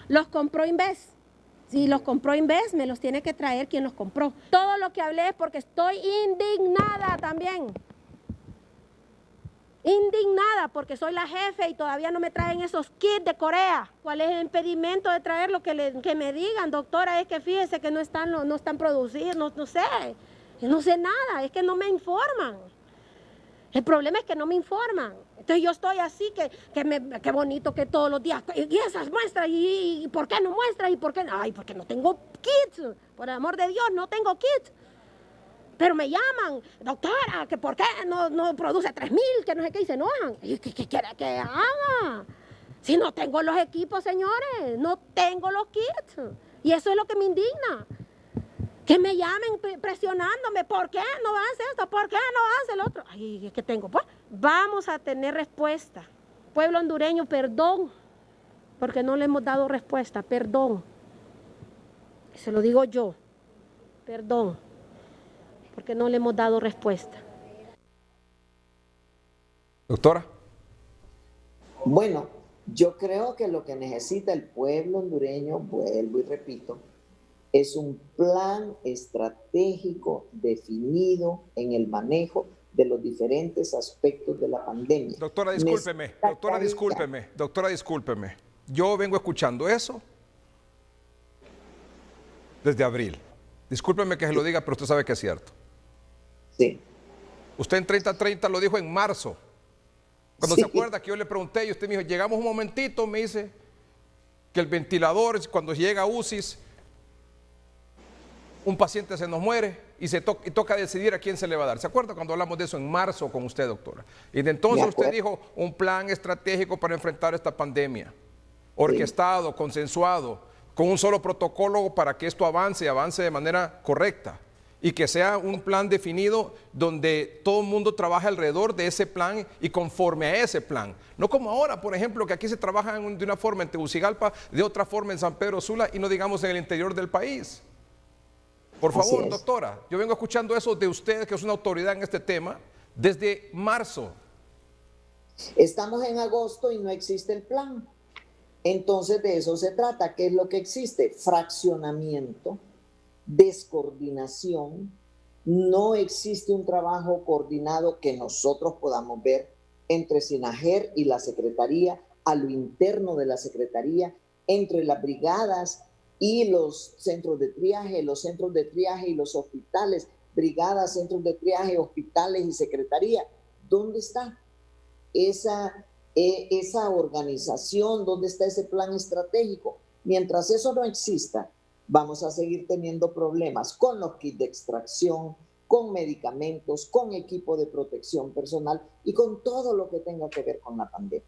Los compró Inves. Si los compró Inves, me los tiene que traer quien los compró. Todo lo que hablé es porque estoy indignada también. Indignada porque soy la jefe y todavía no me traen esos kits de Corea. ¿Cuál es el impedimento de traerlo? Que me digan, doctora, es que fíjese que no están producidos, no sé. Yo no sé nada, es que no me informan. El problema es que no me informan. Entonces yo estoy así, que bonito que todos los días, y esas muestras, y ¿por qué no muestras? ¿Y por qué no? Ay, porque no tengo kits, por el amor de Dios, no tengo kits. Pero me llaman, doctora, que por qué no produce 3,000, que no sé qué, y se enojan. ¿Y qué quiere que haga? Si no tengo los equipos, señores, no tengo los kits. Y eso es lo que me indigna. Que me llamen presionándome, ¿por qué no hace esto? ¿Por qué no hace el otro? Ay, es que tengo, pues, vamos a tener respuesta. Pueblo hondureño, perdón, porque no le hemos dado respuesta, perdón. Se lo digo yo, perdón, porque no le hemos dado respuesta. Doctora. Bueno, yo creo que lo que necesita el pueblo hondureño, vuelvo y repito, es un plan estratégico definido en el manejo de los diferentes aspectos de la pandemia. Doctora, discúlpeme. Yo vengo escuchando eso desde abril. Discúlpeme que se lo diga, pero usted sabe que es cierto. Sí. Usted en 30-30 lo dijo en marzo. Cuando se acuerda que yo le pregunté y usted me dijo, llegamos un momentito, me dice, que el ventilador, cuando llega a UCIs, un paciente se nos muere y toca decidir a quién se le va a dar. ¿Se acuerda cuando hablamos de eso en marzo con usted, doctora? Y de entonces usted dijo un plan estratégico para enfrentar esta pandemia, orquestado, consensuado, con un solo protocolo para que esto avance de manera correcta y que sea un plan definido donde todo el mundo trabaje alrededor de ese plan y conforme a ese plan. No como ahora, por ejemplo, que aquí se trabaja de una forma en Tegucigalpa, de otra forma en San Pedro Sula y no digamos en el interior del país. Por favor, doctora, yo vengo escuchando eso de usted, que es una autoridad en este tema, desde marzo. Estamos en agosto y no existe el plan. Entonces de eso se trata. ¿Qué es lo que existe? Fraccionamiento, descoordinación. No existe un trabajo coordinado que nosotros podamos ver entre SINAGER y la Secretaría a lo interno de la Secretaría, entre las brigadas y los centros de triaje y los hospitales, brigadas, centros de triaje, hospitales y secretaría. ¿Dónde está esa organización? ¿Dónde está ese plan estratégico? Mientras eso no exista, vamos a seguir teniendo problemas con los kits de extracción, con medicamentos, con equipo de protección personal y con todo lo que tenga que ver con la pandemia.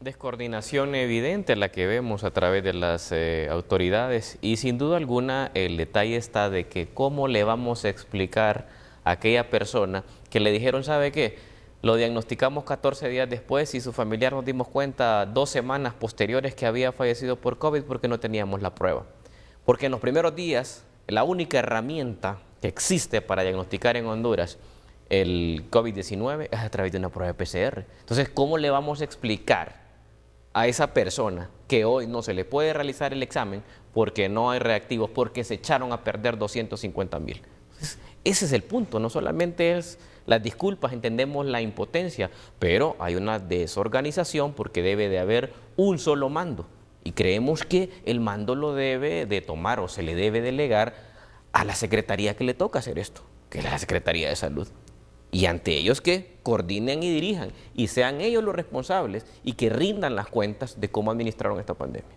Descoordinación evidente la que vemos a través de las autoridades y sin duda alguna el detalle está de que cómo le vamos a explicar a aquella persona que le dijeron, ¿sabe qué? Lo diagnosticamos 14 días después y su familiar nos dimos cuenta 2 semanas posteriores que había fallecido por COVID porque no teníamos la prueba. Porque en los primeros días la única herramienta que existe para diagnosticar en Honduras el COVID-19 es a través de una prueba de PCR. Entonces, ¿cómo le vamos a explicar a esa persona que hoy no se le puede realizar el examen porque no hay reactivos, porque se echaron a perder 250,000? Ese es el punto, no solamente es las disculpas, entendemos la impotencia, pero hay una desorganización porque debe de haber un solo mando y creemos que el mando lo debe de tomar o se le debe delegar a la secretaría que le toca hacer esto, que es la Secretaría de Salud. Y ante ellos que coordinen y dirijan y sean ellos los responsables y que rindan las cuentas de cómo administraron esta pandemia.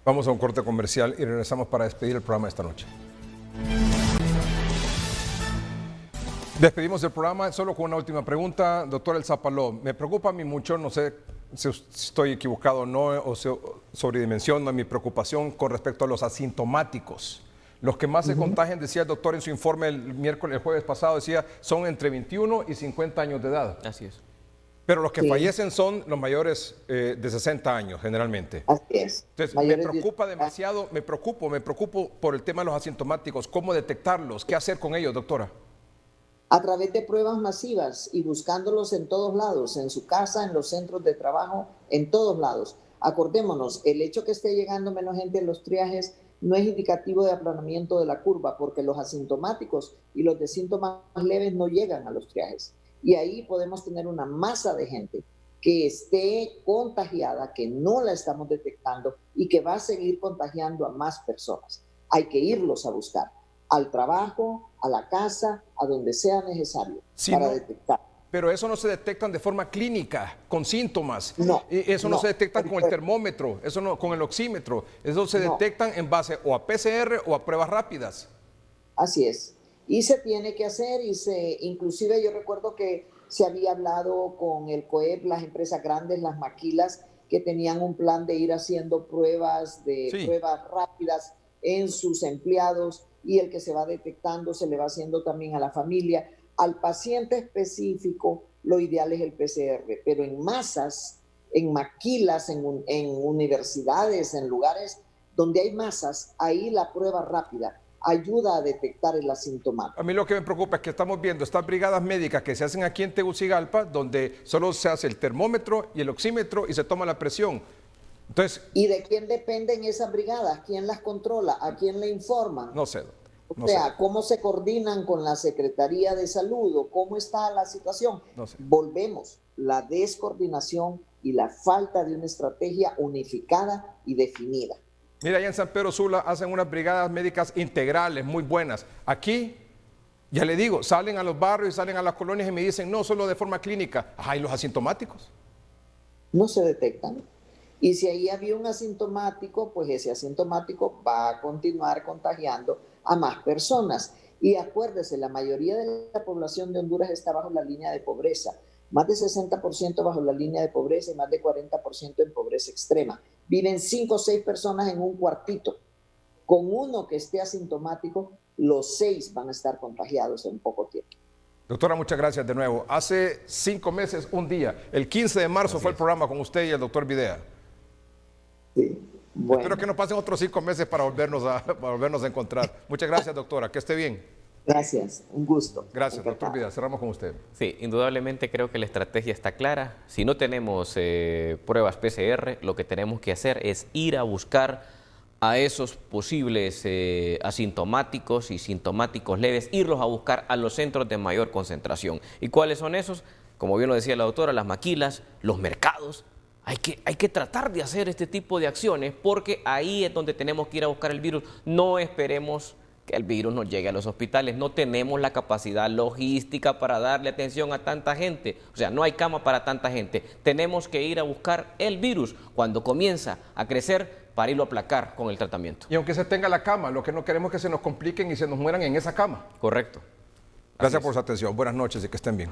Vamos a un corte comercial y regresamos para despedir el programa esta noche. Despedimos el programa solo con una última pregunta. Doctor El Zapaló, me preocupa a mí mucho, no sé si estoy equivocado o no, o sobredimensiono mi preocupación con respecto a los asintomáticos. Los que más se contagian, decía el doctor en su informe el jueves pasado, decía, son entre 21 y 50 años de edad. Así es. Pero los que fallecen son los mayores de 60 años, generalmente. Así es. Entonces, me preocupa demasiado, me preocupo por el tema de los asintomáticos. ¿Cómo detectarlos? ¿Qué hacer con ellos, doctora? A través de pruebas masivas y buscándolos en todos lados, en su casa, en los centros de trabajo, en todos lados. Acordémonos, el hecho que esté llegando menos gente en los triajes no es indicativo de aplanamiento de la curva, porque los asintomáticos y los de síntomas leves no llegan a los triajes. Y ahí podemos tener una masa de gente que esté contagiada, que no la estamos detectando y que va a seguir contagiando a más personas. Hay que irlos a buscar, al trabajo, a la casa, a donde sea necesario para detectar. Pero eso no se detectan de forma clínica, con síntomas. No. Eso no se detectan con el termómetro, eso no, con el oxímetro. Eso se detectan en base o a PCR o a pruebas rápidas. Así es. Y se tiene que hacer, inclusive yo recuerdo que se había hablado con el COEP, las empresas grandes, las maquilas, que tenían un plan de ir haciendo pruebas rápidas en sus empleados, y el que se va detectando se le va haciendo también a la familia. Al paciente específico, lo ideal es el PCR, pero en masas, en maquilas, en universidades, en lugares donde hay masas, ahí la prueba rápida ayuda a detectar el asintomático. A mí lo que me preocupa es que estamos viendo estas brigadas médicas que se hacen aquí en Tegucigalpa, donde solo se hace el termómetro y el oxímetro y se toma la presión. Entonces, ¿y de quién dependen esas brigadas? ¿Quién las controla? ¿A quién le informan? No sé. O sea, ¿cómo se coordinan con la Secretaría de Salud o cómo está la situación? No sé. Volvemos, la descoordinación y la falta de una estrategia unificada y definida. Mira, allá en San Pedro Sula hacen unas brigadas médicas integrales muy buenas. Aquí, ya le digo, salen a los barrios y salen a las colonias y me dicen, no, solo de forma clínica. Ajá, ¿y los asintomáticos? No se detectan. Y si ahí había un asintomático, pues ese asintomático va a continuar contagiando a más personas. Y acuérdese, la mayoría de la población de Honduras está bajo la línea de pobreza. Más de 60% bajo la línea de pobreza y más de 40% en pobreza extrema. Viven 5 o 6 personas en un cuartito. Con uno que esté asintomático, los 6 van a estar contagiados en poco tiempo. Doctora, muchas gracias de nuevo. Hace 5 meses, un día, el 15 de marzo fue el programa con usted y el doctor Videa. Sí. Bueno. Espero que no pasen otros 5 meses para volvernos a encontrar. Muchas gracias, doctora. Que esté bien. Gracias, un gusto. Gracias, doctor Videa. Cerramos con usted. Sí, indudablemente creo que la estrategia está clara. Si no tenemos pruebas PCR, lo que tenemos que hacer es ir a buscar a esos posibles asintomáticos y sintomáticos leves, irlos a buscar a los centros de mayor concentración. ¿Y cuáles son esos? como bien lo decía la doctora, las maquilas, los mercados. Hay que tratar de hacer este tipo de acciones porque ahí es donde tenemos que ir a buscar el virus. No esperemos que el virus nos llegue a los hospitales. No tenemos la capacidad logística para darle atención a tanta gente. O sea, no hay cama para tanta gente. Tenemos que ir a buscar el virus cuando comienza a crecer para irlo a aplacar con el tratamiento. Y aunque se tenga la cama, lo que no queremos es que se nos compliquen y se nos mueran en esa cama. Correcto. Gracias por su atención. Buenas noches y que estén bien.